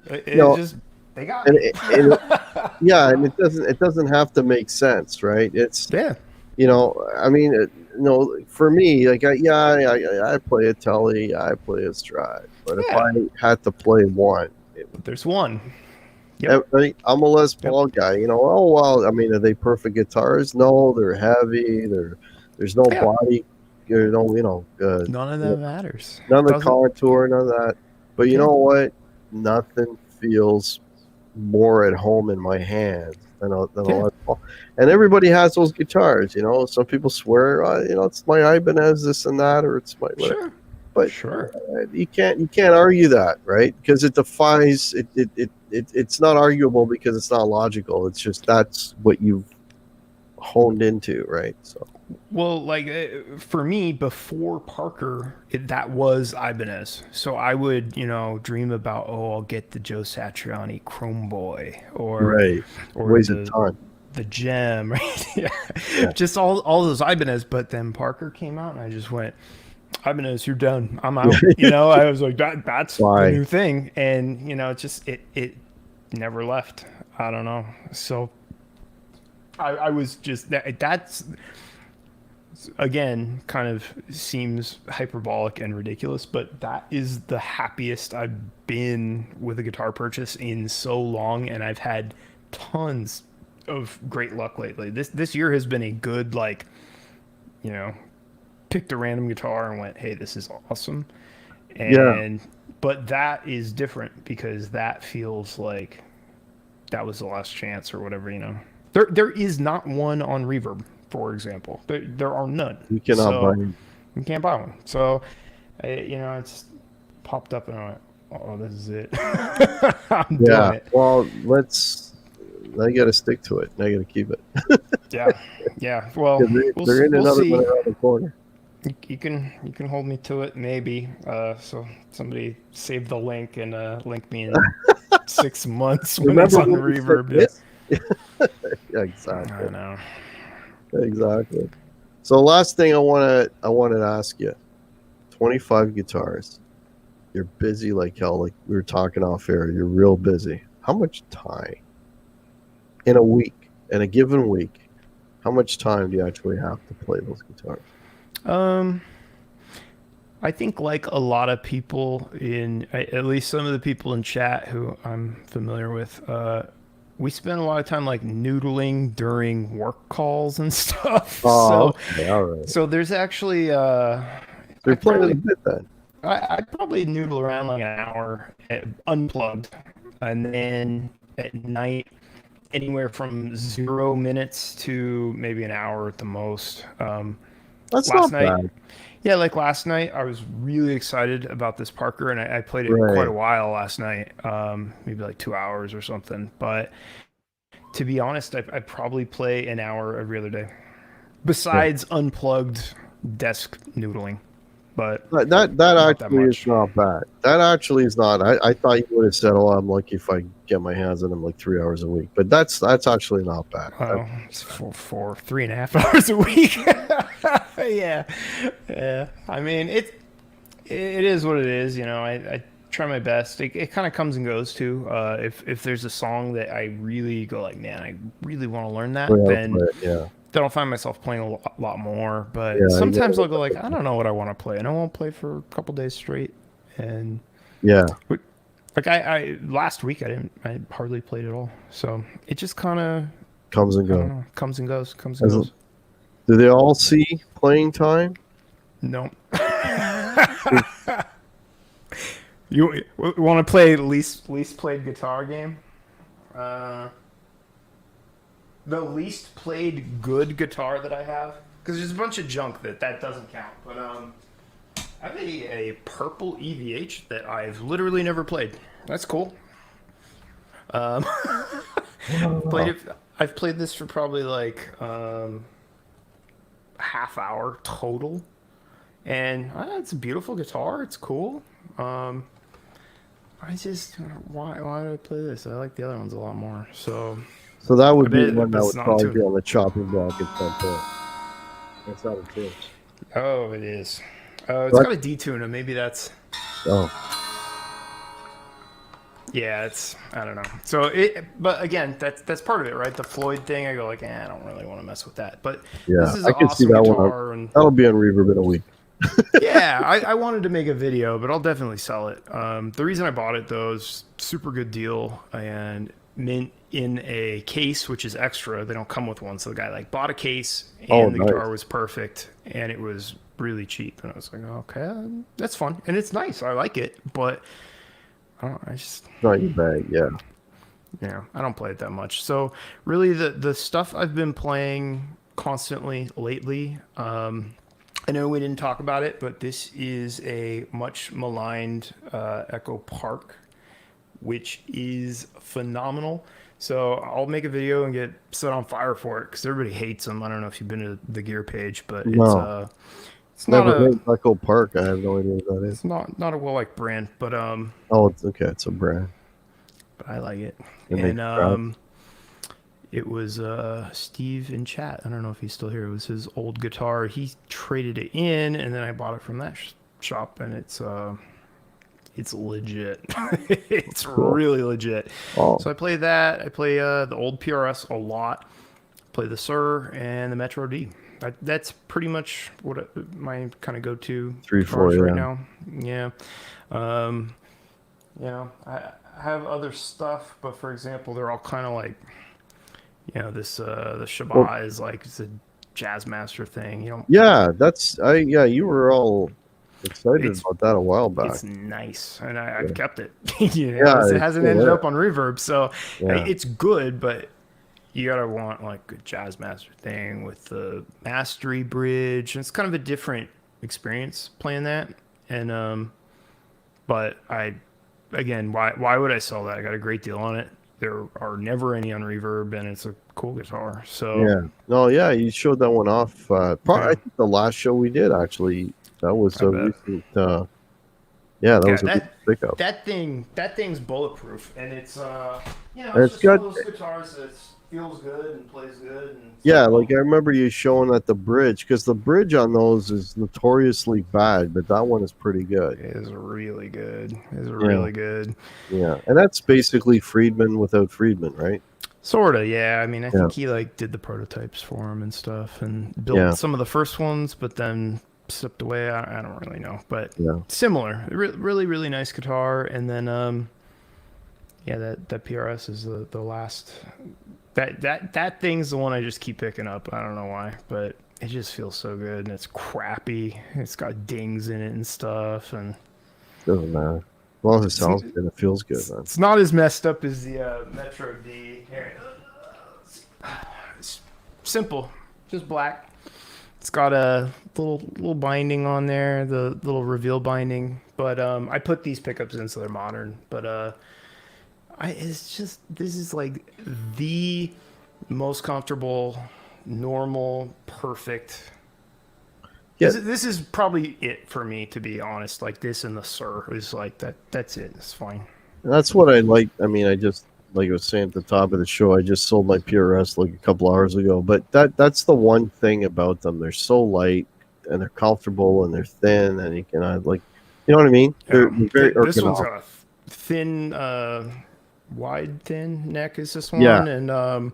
Speaker 3: It
Speaker 1: know,
Speaker 3: just they got
Speaker 1: and
Speaker 3: me.
Speaker 1: yeah, and it doesn't have to make sense, right? It's
Speaker 3: Yeah.
Speaker 1: I mean, for me, like I play a Telly, I play a Stride, but if
Speaker 3: Yeah.
Speaker 1: I had to play one,
Speaker 3: But there's one. Yep.
Speaker 1: I'm a Les Paul guy. Oh well, I mean, are they perfect guitars? No, they're heavy. There's no
Speaker 3: Yeah.
Speaker 1: body. None
Speaker 3: None of that matters.
Speaker 1: of the
Speaker 3: Doesn't-
Speaker 1: contour, none of that. But you
Speaker 3: Yeah.
Speaker 1: know what? Nothing feels more at home in my hands than a
Speaker 3: Yeah.
Speaker 1: Les Paul. And everybody has those guitars. Some people swear, it's my Ibanez, this and that, or it's my whatever.
Speaker 3: Sure.
Speaker 1: But
Speaker 3: Sure.
Speaker 1: you can't argue that, right? Because it defies it's not arguable because it's not logical. It's just that's what you've honed into, right? So
Speaker 3: Well, like for me, before Parker, that was Ibanez. So I would, dream about, I'll get the Joe Satriani Chrome Boy, or
Speaker 1: weighs a
Speaker 3: the,
Speaker 1: ton.
Speaker 3: the Gem, right? Yeah.
Speaker 1: Yeah.
Speaker 3: Just all those Ibanez. But then Parker came out, and I just went, Ibanez, you're done. I'm out. I was like, that's
Speaker 1: Why?
Speaker 3: the new thing, and it never left. I don't know. So I was just that's. Again, kind of seems hyperbolic and ridiculous, but that is the happiest I've been with a guitar purchase in so long, and I've had tons of great luck lately. This year has been a good, picked a random guitar and went, hey, this is awesome. And but that is different because that feels like that was the last chance or whatever, There is not one on Reverb, for example. There are none.
Speaker 1: You cannot buy them.
Speaker 3: You can't buy one. So, it's popped up and I went, oh, this is it. I'm doing it.
Speaker 1: Well, I got to stick to it. I got to keep it.
Speaker 3: Yeah. Well,
Speaker 1: They're in
Speaker 3: we'll
Speaker 1: another
Speaker 3: see.
Speaker 1: one around the corner.
Speaker 3: You can hold me to it, maybe. So somebody save the link and link me in 6 months when it's on
Speaker 1: when we said
Speaker 3: Reverb.
Speaker 1: this? Yeah, exactly.
Speaker 3: I know.
Speaker 1: Exactly. So last thing I wanted to ask you, 25 guitars. You're busy like hell, like we were talking off air. You're real busy. How much time in a given week, how much time do you actually have to play those guitars?
Speaker 3: I think like a lot of people at least some of the people in chat who I'm familiar with, we spend a lot of time like noodling during work calls and stuff.
Speaker 1: Okay, all right.
Speaker 3: So there's actually
Speaker 1: You're playing it a bit then.
Speaker 3: I'd probably noodle around like an hour unplugged, and then at night anywhere from 0 minutes to maybe an hour at the most.
Speaker 1: That's
Speaker 3: last
Speaker 1: not
Speaker 3: night,
Speaker 1: bad.
Speaker 3: yeah, like last night, I was really excited about this Parker, and I played it
Speaker 1: Right.
Speaker 3: quite a while last night, maybe like 2 hours or something. But to be honest, I probably play an hour every other day, besides unplugged desk noodling. But
Speaker 1: That
Speaker 3: that
Speaker 1: actually
Speaker 3: much.
Speaker 1: is not bad. That actually is not. I thought you would have said, "Oh, I'm lucky if I get my hands on them like 3 hours a week." But that's actually not bad.
Speaker 3: it's for 3.5 hours a week. Yeah. I mean, it is what it is. I try my best. It kind of comes and goes too. If there's a song that I really go like, man, I really want to learn that,
Speaker 1: Yeah,
Speaker 3: then
Speaker 1: but, yeah.
Speaker 3: I'll find myself playing a lot more. But
Speaker 1: Yeah, I get
Speaker 3: sometimes
Speaker 1: it.
Speaker 3: I'll go like, I don't know what I want to play, and I won't play for a couple days straight. And
Speaker 1: Yeah,
Speaker 3: like I last week I hardly played at all. So it just kind of
Speaker 1: comes and
Speaker 3: I don't
Speaker 1: goes.
Speaker 3: know, comes and goes, comes and
Speaker 1: As-
Speaker 3: goes.
Speaker 1: Do they all see playing time?
Speaker 3: No. You want to play least played guitar game? The least played good guitar that I have, because there's a bunch of junk that doesn't count. But I have a purple EVH that I've literally never played. That's cool. Played it. I've played this for probably like half hour total, and it's a beautiful guitar. It's cool. I just why do I play this? I like the other ones a lot more. So
Speaker 1: So that would
Speaker 3: I
Speaker 1: be
Speaker 3: bet
Speaker 1: one that
Speaker 3: it's
Speaker 1: would
Speaker 3: not
Speaker 1: probably
Speaker 3: too-
Speaker 1: be on the chopping block at some point. That's not a tune.
Speaker 3: oh, it is. It's
Speaker 1: What?
Speaker 3: got a detune. Maybe that's
Speaker 1: Oh,
Speaker 3: yeah. It's I don't know. So but again, that's part of it, right? The Floyd thing. I go like, I don't really want to mess with that. But
Speaker 1: yeah.
Speaker 3: this is
Speaker 1: I
Speaker 3: an
Speaker 1: can see
Speaker 3: awesome
Speaker 1: that
Speaker 3: guitar,
Speaker 1: one.
Speaker 3: and
Speaker 1: That'll be on Reverb in a week.
Speaker 3: yeah, I wanted to make a video, but I'll definitely sell it. The reason I bought it though is super good deal and mint in a case, which is extra. They don't come with one, so the guy like bought a case, and
Speaker 1: Oh,
Speaker 3: the
Speaker 1: nice.
Speaker 3: guitar was perfect, and it was really cheap. And I was like, okay, that's fun, and it's nice. I like it, but I don't. I just
Speaker 1: Not your bag, yeah.
Speaker 3: I don't play it that much. So really, the stuff I've been playing constantly lately. I know we didn't talk about it, but this is a much maligned Echo Park, which is phenomenal. So I'll make a video and get set on fire for it because everybody hates them. I don't know if you've been to the gear page, but
Speaker 1: No.
Speaker 3: it's not
Speaker 1: Never
Speaker 3: a
Speaker 1: heard Echo Park. I have no idea what that is.
Speaker 3: it's not a well liked brand, but
Speaker 1: Oh, it's okay. It's a brand.
Speaker 3: I like it.
Speaker 1: It makes
Speaker 3: And
Speaker 1: you proud.
Speaker 3: it was Steve in chat. I don't know if he's still here. It was his old guitar. He traded it in, and then I bought it from that shop, and it's legit. It's
Speaker 1: Cool.
Speaker 3: really legit.
Speaker 1: Oh,
Speaker 3: So I play that. I play the old PRS a lot. Play the Sur and the Metro D. That's pretty much what my kind of go-to
Speaker 1: 3,
Speaker 3: guitars
Speaker 1: 4,
Speaker 3: right
Speaker 1: yeah.
Speaker 3: now. Yeah. I have other stuff, but for example, they're all kind of like, this the Shabbat is like it's a jazz master thing.
Speaker 1: yeah. Yeah. You were all excited
Speaker 3: It's-
Speaker 1: about that a while back.
Speaker 3: It's nice, and
Speaker 1: Yeah.
Speaker 3: I've kept it.
Speaker 1: Yeah,
Speaker 3: it
Speaker 1: it's
Speaker 3: hasn't
Speaker 1: still
Speaker 3: ended
Speaker 1: there.
Speaker 3: up on Reverb, so
Speaker 1: Yeah.
Speaker 3: it's good. But you gotta want like a jazz master thing with the mastery bridge. And it's kind of a different experience playing that. And but again, why would I sell that? I got a great deal on it. There are never any on Reverb, and it's a cool guitar. So
Speaker 1: Yeah. No, yeah, you showed that one off. Probably,
Speaker 3: Yeah.
Speaker 1: I think the last show we did actually. That was
Speaker 3: I
Speaker 1: a
Speaker 3: bet.
Speaker 1: recent. Yeah, that
Speaker 3: Yeah,
Speaker 1: was a
Speaker 3: that-
Speaker 1: big pickup.
Speaker 3: that thing's bulletproof, and it's
Speaker 1: It's
Speaker 3: it's just
Speaker 1: got-
Speaker 3: one of those guitars that feels good and plays good. And
Speaker 1: Yeah, like I remember you showing at the bridge because the bridge on those is notoriously bad, but that one is pretty good.
Speaker 3: it is really good. It's really good.
Speaker 1: Yeah, and that's basically Friedman without Friedman, right?
Speaker 3: Sorta, yeah. I mean, I
Speaker 1: Yeah.
Speaker 3: think he like did the prototypes for him and stuff, and built
Speaker 1: Yeah.
Speaker 3: some of the first ones, but then slipped away. I don't really know, but
Speaker 1: Yeah.
Speaker 3: similar. Really, really nice guitar. And then, that PRS is the last. That thing's the one I just keep picking up. I don't know why, but it just feels so good, and it's crappy. It's got dings in it and stuff, and
Speaker 1: Doesn't matter. As long as it sounds good, it feels good, man.
Speaker 3: it's not as messed up as the Metro D. Here, it's simple, just black. It's got a little binding on there, the little reveal binding. But I put these pickups in so they're modern. But it's just this is like the most comfortable, normal, perfect.
Speaker 1: Yeah.
Speaker 3: This is probably it for me, to be honest. Like this and the Sur is like that. That's it. It's fine.
Speaker 1: And that's what I like. I mean, I just like I was saying at the top of the show, I just sold my PRS like a couple hours ago. But that's the one thing about them. They're so light and they're comfortable and they're thin and you can like, you know what I mean? They're very
Speaker 3: This one's
Speaker 1: ergonomic.
Speaker 3: got a thin, wide, thin neck. Is this one?
Speaker 1: Yeah.
Speaker 3: And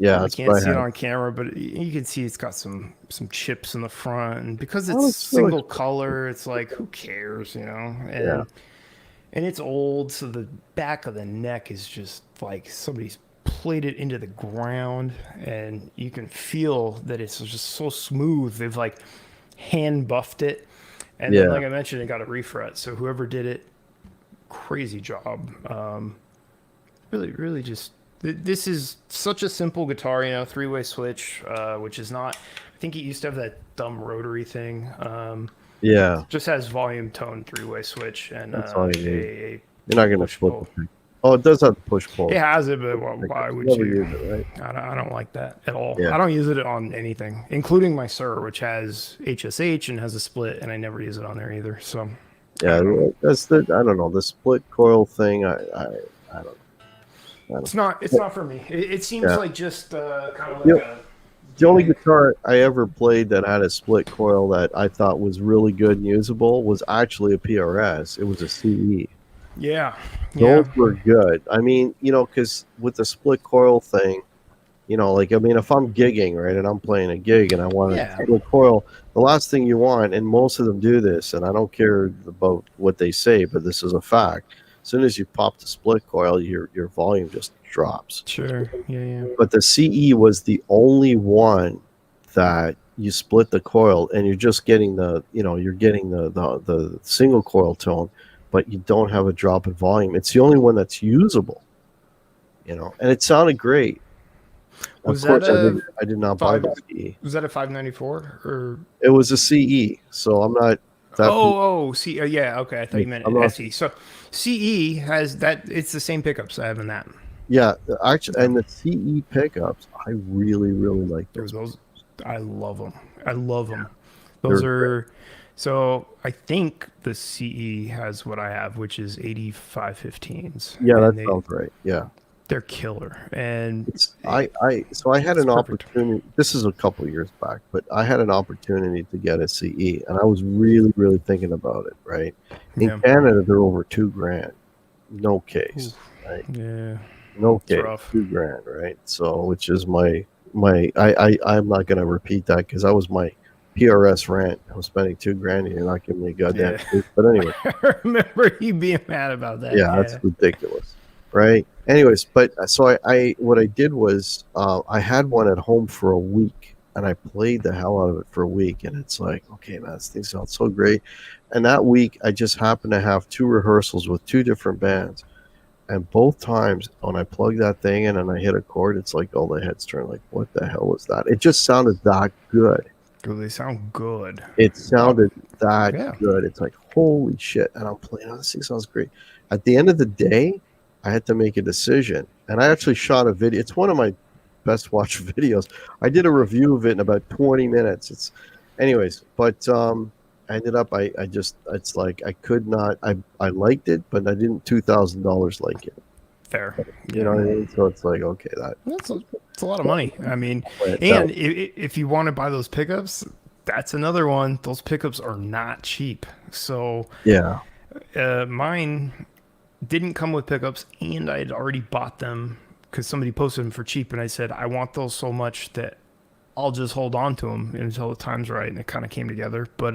Speaker 1: Yeah,
Speaker 3: You
Speaker 1: that's
Speaker 3: can't
Speaker 1: what I
Speaker 3: see it
Speaker 1: had.
Speaker 3: on camera, but you can see it's got some chips in the front, and because
Speaker 1: Oh,
Speaker 3: it's
Speaker 1: it's really
Speaker 3: single color, it's like who cares, you know?
Speaker 1: yeah.
Speaker 3: And it's old, so the back of the neck is just like somebody's played it into the ground, and you can feel that it's just so smooth. They've like hand buffed it, and then
Speaker 1: Yeah.
Speaker 3: like I mentioned, it got a refret. So whoever did it, crazy job. Really just this is such a simple guitar, you know, three-way switch, which is not. I think it used to have that dumb rotary thing.
Speaker 1: Yeah.
Speaker 3: Just has volume, tone, three-way switch, and
Speaker 1: That's all you need.
Speaker 3: a
Speaker 1: You're not gonna
Speaker 3: push
Speaker 1: flip
Speaker 3: pull.
Speaker 1: the pick. Oh, it does have the push
Speaker 3: It
Speaker 1: pull.
Speaker 3: has it, but why
Speaker 1: Pickups. You
Speaker 3: would
Speaker 1: never
Speaker 3: you?
Speaker 1: use it, right?
Speaker 3: I don't like that at all.
Speaker 1: Yeah.
Speaker 3: I don't use it on anything, including my Sir, which has HSH and has a split, and I never use it on there either. So I
Speaker 1: Yeah,
Speaker 3: don't know.
Speaker 1: that's the I don't know the split coil thing. I don't.
Speaker 3: It's not for me. It seems
Speaker 1: Yeah.
Speaker 3: like just kind of
Speaker 1: You
Speaker 3: like
Speaker 1: know,
Speaker 3: a
Speaker 1: the only
Speaker 3: gimmick.
Speaker 1: guitar I ever played that had a split coil that I thought was really good and usable was actually a PRS. It was a CE.
Speaker 3: Yeah,
Speaker 1: Those
Speaker 3: yeah,
Speaker 1: were good. I mean, because with the split coil thing, like I mean, if I'm gigging right and I'm playing a gig and I want a
Speaker 3: yeah.
Speaker 1: split coil, the last thing you want, and most of them do this, and I don't care about what they say, but this is a fact. As soon as you pop the split coil, your volume just drops.
Speaker 3: Sure. Yeah, yeah.
Speaker 1: But the CE was the only one that you split the coil and you're just getting you're getting the single coil tone, but you don't have a drop in volume. It's the only one that's usable, and it sounded great. Of
Speaker 3: Was that
Speaker 1: course,
Speaker 3: a
Speaker 1: I did not buy
Speaker 3: five?
Speaker 1: the CE.
Speaker 3: Was that a 594 or?
Speaker 1: It was a CE, so I'm not that.
Speaker 3: See, yeah, okay. I thought you meant
Speaker 1: I'm not.
Speaker 3: SE. So CE has that. It's the same pickups I have in that.
Speaker 1: Yeah, actually,
Speaker 3: Yeah.
Speaker 1: and the CE pickups, I really, really like
Speaker 3: Dude,
Speaker 1: those.
Speaker 3: those, I love them. I love them.
Speaker 1: They're
Speaker 3: Those
Speaker 1: great.
Speaker 3: are. So I think the CE has what I have, which is 8515s,
Speaker 1: Yeah, that
Speaker 3: and
Speaker 1: sounds right. Yeah.
Speaker 3: they're killer. And
Speaker 1: So I had
Speaker 3: it's
Speaker 1: an
Speaker 3: perfect.
Speaker 1: opportunity. This is a couple of years back, but I had an opportunity to get a CE, and I was really, really thinking about it. Right in
Speaker 3: Yeah.
Speaker 1: Canada, they're over $2,000, no case,
Speaker 3: Oof.
Speaker 1: right?
Speaker 3: Yeah.
Speaker 1: No
Speaker 3: It's
Speaker 1: case,
Speaker 3: rough.
Speaker 1: $2,000, right? So, which is I'm not going to repeat that because that was my PRS rant. I was spending $2,000, and you're not giving me a goddamn
Speaker 3: Yeah.
Speaker 1: case. But anyway,
Speaker 3: I remember you being mad about that.
Speaker 1: yeah, that's
Speaker 3: Yeah.
Speaker 1: ridiculous, right? Anyways, but so I what I did was I had one at home for a week, and I played the hell out of it for a week, and it's like, okay, man, this thing sounds so great. And that week, I just happened to have two rehearsals with two different bands, and both times when I plugged that thing in and I hit a chord, it's like all the heads turn, like, what the hell was that? It just sounded that good.
Speaker 3: Dude, they sound good.
Speaker 1: It sounded that
Speaker 3: Yeah.
Speaker 1: good. It's like, holy shit. And I'm playing, this thing sounds great. At the end of the day, I had to make a decision. And I actually shot a video. It's one of my best watched videos. I did a review of it in about 20 minutes. Anyways, but I ended up, it's like, I could not, I liked it, but I didn't $2,000 like it.
Speaker 3: Fair.
Speaker 1: You know what I mean? So it's like, okay,
Speaker 3: It's a lot of money. I mean,
Speaker 1: that-
Speaker 3: and if you want to buy those pickups, that's another one. Those pickups are not cheap. So
Speaker 1: yeah.
Speaker 3: mine didn't come with pickups, and I had already bought them because somebody posted them for cheap, and I said I want those so much that I'll just hold on to them until the time's right, and it kind of came together. But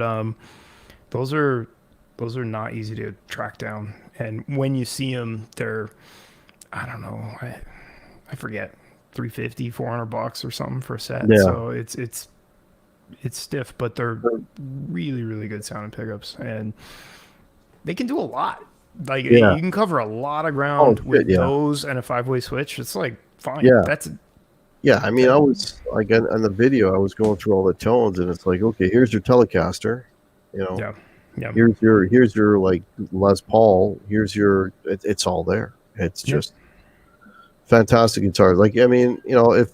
Speaker 3: those are not easy to track down, and when you see them, they're I don't know, I forget, 350, $400 or something for a set.
Speaker 1: Yeah.
Speaker 3: So it's stiff, but they're really, really good sounding pickups, and they can do a lot. Like
Speaker 1: Yeah.
Speaker 3: you can cover a lot of ground
Speaker 1: shit,
Speaker 3: with
Speaker 1: yeah.
Speaker 3: those and a 5-way switch. It's like fine.
Speaker 1: Yeah.
Speaker 3: That's
Speaker 1: Yeah, I mean, I was like on the video, I was going through all the tones, and it's like, okay, here's your Telecaster,
Speaker 3: yeah.
Speaker 1: here's your like Les Paul, it's all there. It's
Speaker 3: Yeah.
Speaker 1: just fantastic guitars. Like, I mean, if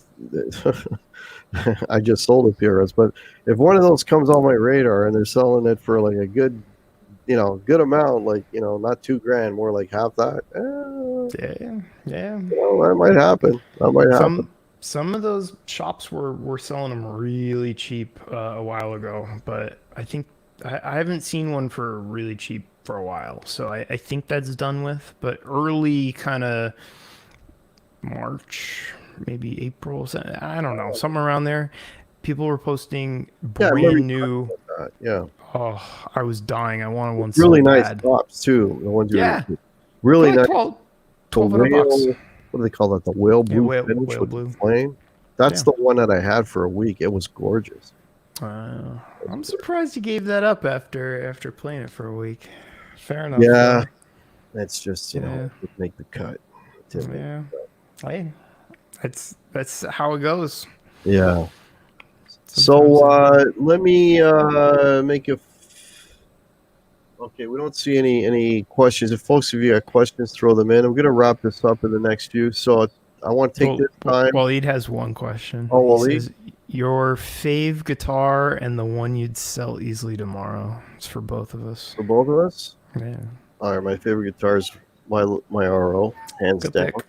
Speaker 1: I just sold a PRS, but if one of those comes on my radar and they're selling it for like a good, good amount, like not $2,000, more like half that,
Speaker 3: Yeah.
Speaker 1: that might happen. That might happen.
Speaker 3: Some of those shops were selling them really cheap a while ago, but I think I haven't seen one for really cheap for a while. So I think that's done with. But early kind of March, maybe April. I don't know, somewhere around there. People were posting
Speaker 1: Yeah, I remember
Speaker 3: brand
Speaker 1: you
Speaker 3: new.
Speaker 1: Yeah,
Speaker 3: Oh, I was dying. I wanted one
Speaker 1: really
Speaker 3: so
Speaker 1: nice
Speaker 3: bad.
Speaker 1: tops too. The ones you
Speaker 3: Yeah,
Speaker 1: were
Speaker 3: for
Speaker 1: really
Speaker 3: like
Speaker 1: nice.
Speaker 3: 12,
Speaker 1: The
Speaker 3: 1,200 bucks.
Speaker 1: whale, what do they call that? The whale
Speaker 3: Yeah,
Speaker 1: blue finish
Speaker 3: whale
Speaker 1: with
Speaker 3: blue.
Speaker 1: the flame. That's
Speaker 3: Yeah.
Speaker 1: the one that I had for a week. It was gorgeous.
Speaker 3: I'm surprised you gave that up after playing it for a week. Fair enough.
Speaker 1: Yeah,
Speaker 3: though.
Speaker 1: it's just
Speaker 3: Yeah.
Speaker 1: it didn't make the cut. It didn't make-
Speaker 3: Yeah. Hey, that's how it goes.
Speaker 1: Yeah.
Speaker 3: Sometimes
Speaker 1: So let me make a. Okay, we don't see any questions. If folks, if you got questions, throw them in. I'm gonna wrap this up in the next few. So I want to take this time.
Speaker 3: Waleed has one question.
Speaker 1: Oh,
Speaker 3: He
Speaker 1: Waleed?
Speaker 3: says, your fave guitar and the one you'd sell easily tomorrow. It's for both of us.
Speaker 1: For both of us.
Speaker 3: Yeah.
Speaker 1: All right, my favorite guitar is my RO, hands
Speaker 3: Good
Speaker 1: down.
Speaker 3: pick.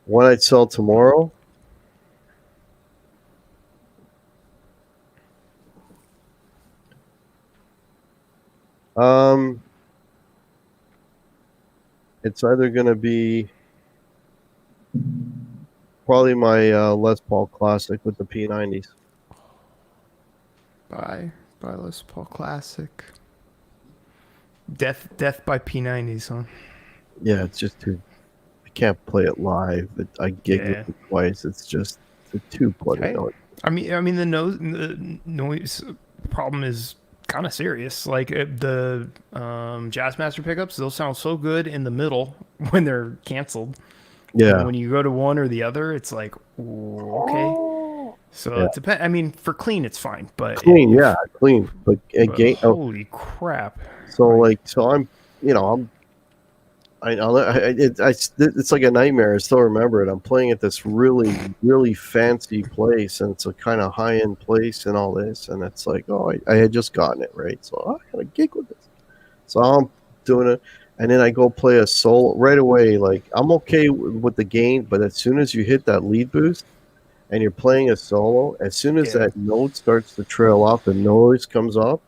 Speaker 1: One I'd sell tomorrow. It's either gonna be probably my Les Paul Classic with the P90s.
Speaker 3: By Les Paul Classic. Death by P90s, huh?
Speaker 1: Yeah, it's just too. I can't play it live. I gigged
Speaker 3: Yeah.
Speaker 1: with it twice. It's just too bloody
Speaker 3: Hey.
Speaker 1: noise.
Speaker 3: I mean the noise problem is kind of serious. Like the Jazzmaster pickups, they'll sound so good in the middle when they're canceled.
Speaker 1: Yeah.
Speaker 3: And when you go to one or the other, it's like, ooh, okay. So
Speaker 1: Yeah.
Speaker 3: it depends. I mean, for clean, it's fine, but
Speaker 1: Clean, yeah, clean. But
Speaker 3: but
Speaker 1: again,
Speaker 3: holy crap!
Speaker 1: so I'm, it's like a nightmare. I still remember it. I'm playing at this really fancy place, and it's a kind of high end place, and all this, and it's like, oh, I had just gotten it right, so I got a gig with this. So I'm doing it, and then I go play a solo right away. Like I'm okay with the gain, but as soon as you hit that lead boost, and you're playing a solo, as soon as
Speaker 3: Yeah.
Speaker 1: that note starts to trail off, the noise comes up,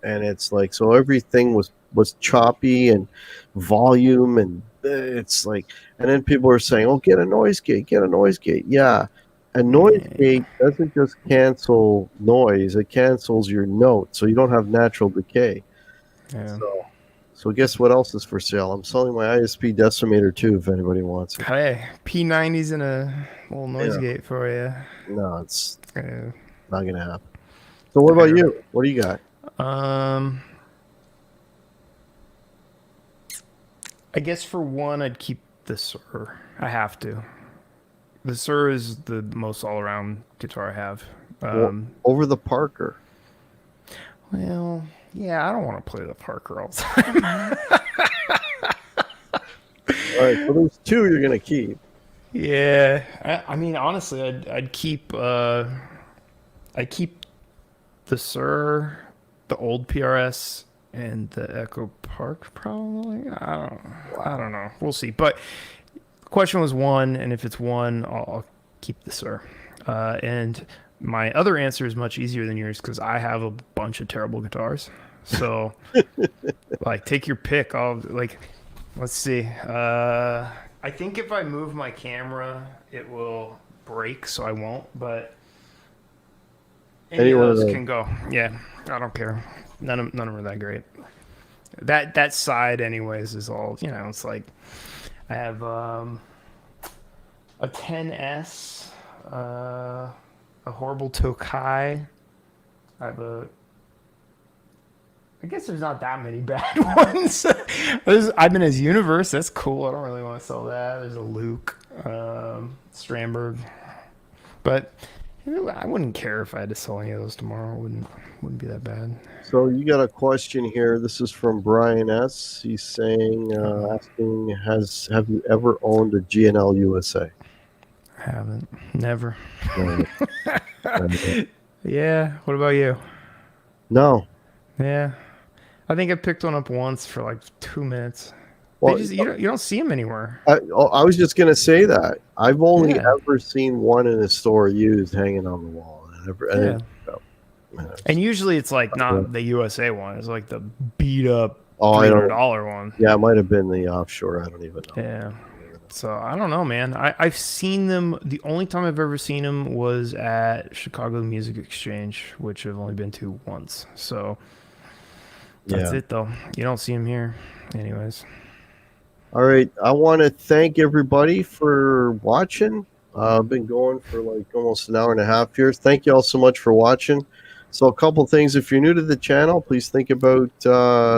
Speaker 1: and it's like, so everything was choppy and volume, and it's like, and then people are saying, oh, get a noise gate. Yeah, a noise gate doesn't just cancel noise, it cancels your note, so you don't have natural decay.
Speaker 3: Yeah.
Speaker 1: So guess what else is for sale? I'm selling my ISP decimator too, if anybody wants it.
Speaker 3: Hey, P90s in a little noise gate for you.
Speaker 1: No, it's
Speaker 3: Uh,
Speaker 1: not gonna happen. So what about you? What do you got?
Speaker 3: I guess for one, I'd keep the Sur. I have to. The Sur is the most all-around guitar I have.
Speaker 1: Over the Parker.
Speaker 3: Well, yeah, I don't want to play the Parker all the time.
Speaker 1: All right, so there's two you're gonna keep.
Speaker 3: Yeah, I mean, honestly, I'd keep the Sur, the old PRS, and the Echo Park. Probably, I don't know. We'll see. But the question was one, and if it's one, I'll keep the Sur. And my other answer is much easier than yours because I have a bunch of terrible guitars. So, like, take your pick. Let's see. I think if I move my camera, it will break, so I won't. But any of those can go. Yeah, I don't care. None of them are that great. That side, anyways, is all, it's like I have a 10S, a horrible Tokai. I guess there's not that many bad ones. I've been as Universe. That's cool. I don't really want to sell that. There's a Luke, Strandberg, but I wouldn't care if I had to sell any of those tomorrow. It wouldn't be that bad.
Speaker 1: So you got a question here. This is from Brian S. He's saying, asking, have you ever owned a GNL USA?
Speaker 3: I haven't. Never.
Speaker 1: No.
Speaker 3: Yeah. What about you?
Speaker 1: No.
Speaker 3: Yeah. I think I picked one up once for like 2 minutes.
Speaker 1: Well,
Speaker 3: you don't see them anywhere.
Speaker 1: I was just gonna say that I've only
Speaker 3: Yeah.
Speaker 1: ever seen one in a store used hanging on the wall.
Speaker 3: And usually it's like not the USA one. It's like the beat up
Speaker 1: Oh, I don't.
Speaker 3: $300 one.
Speaker 1: Yeah, it might have been the offshore. I don't even know.
Speaker 3: Yeah. So I don't know, man. I've seen them. The only time I've ever seen them was at Chicago Music Exchange, which I've only been to once. So that's it, though. You don't see them here, anyways.
Speaker 1: All right. I want to thank everybody for watching. I've been going for like almost an hour and a half here. Thank you all so much for watching. So a couple things. If you're new to the channel, please think about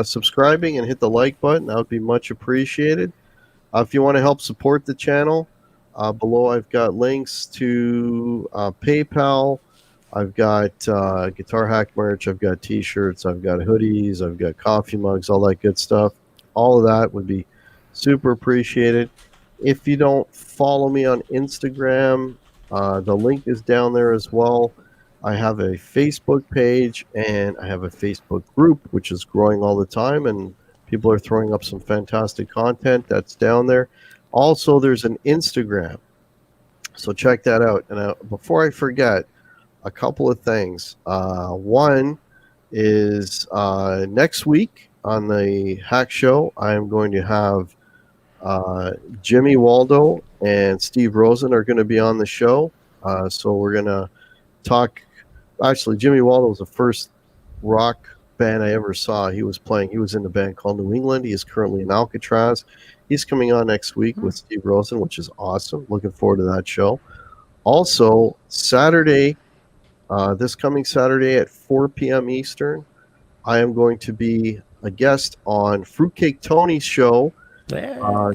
Speaker 1: subscribing and hit the like button. That would be much appreciated. If you want to help support the channel, below I've got links to PayPal. I've got Guitar Hack merch. I've got T-shirts. I've got hoodies. I've got coffee mugs, all that good stuff. All of that would be super appreciated. If you don't follow me on Instagram, the link is down there as well. I have a Facebook page and I have a Facebook group, which is growing all the time, and people are throwing up some fantastic content that's down there. Also, there's an Instagram, so check that out. And before I forget, a couple of things. One is next week on the Hack Show, I am going to have Jimmy Waldo and Steve Rosen are going to be on the show. So we're going to talk. Actually, Jimmy Waldo was the first rock band I ever saw. He was in a band called New England. He is currently in Alcatraz. He's coming on next week with Steve Rosen, which is awesome. Looking forward to that show. Also, Saturday, this coming Saturday at 4 p.m. Eastern, I am going to be a guest on Fruitcake Tony's show.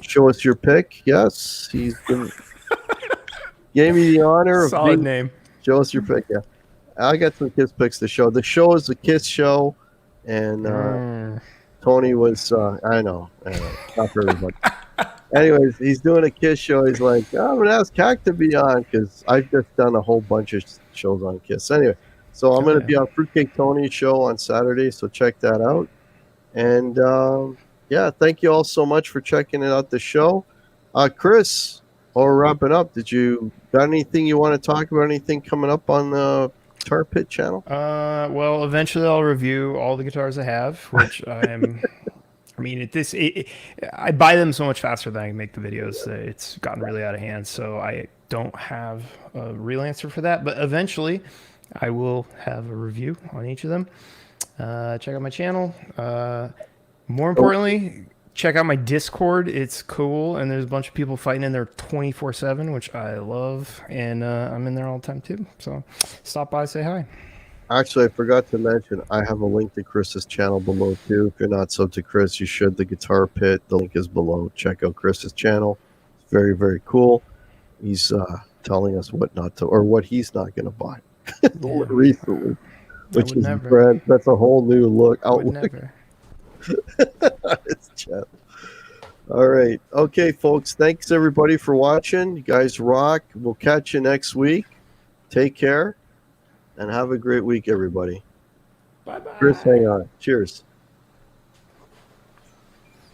Speaker 1: Show us your pick. Yes, he's been gave me the honor of
Speaker 3: Solid name.
Speaker 1: Show us your pick. Yeah, I got some Kiss picks to show. The show is the Kiss show, and Tony was. I know, not for everybody. Anyways, he's doing a Kiss show. He's like, I'm gonna ask Hack to be on because I've just done a whole bunch of shows on Kiss. Anyway, so I'm gonna be on Fruitcake Tony's show on Saturday. So check that out. And yeah, thank you all so much for checking out the show. Chris, while we're wrapping up, did you got anything you want to talk about? Anything coming up on the Guitar Pit channel?
Speaker 3: Well, eventually I'll review all the guitars I have, which I'm. I mean, I buy them so much faster than I can make the videos. It's gotten really out of hand, so I don't have a real answer for that. But eventually, I will have a review on each of them. Check out my channel. More importantly, check out my Discord. It's cool, and there's a bunch of people fighting in there 24/7, which I love, and I'm in there all the time too. So stop by, say hi.
Speaker 1: Actually, I forgot to mention, I have a link to Chris's channel below too. If you're not sub to Chris, you should. The Guitar Pit, the link is below. Check out Chris's channel. It's very, very cool. He's telling us what not to, or what he's not going to buy recently, which is brand. That's a whole new outlook. It's chat. All right. Okay, folks. Thanks everybody for watching. You guys rock. We'll catch you next week. Take care and have a great week, everybody.
Speaker 3: Bye-bye.
Speaker 1: Chris, hang on. Cheers.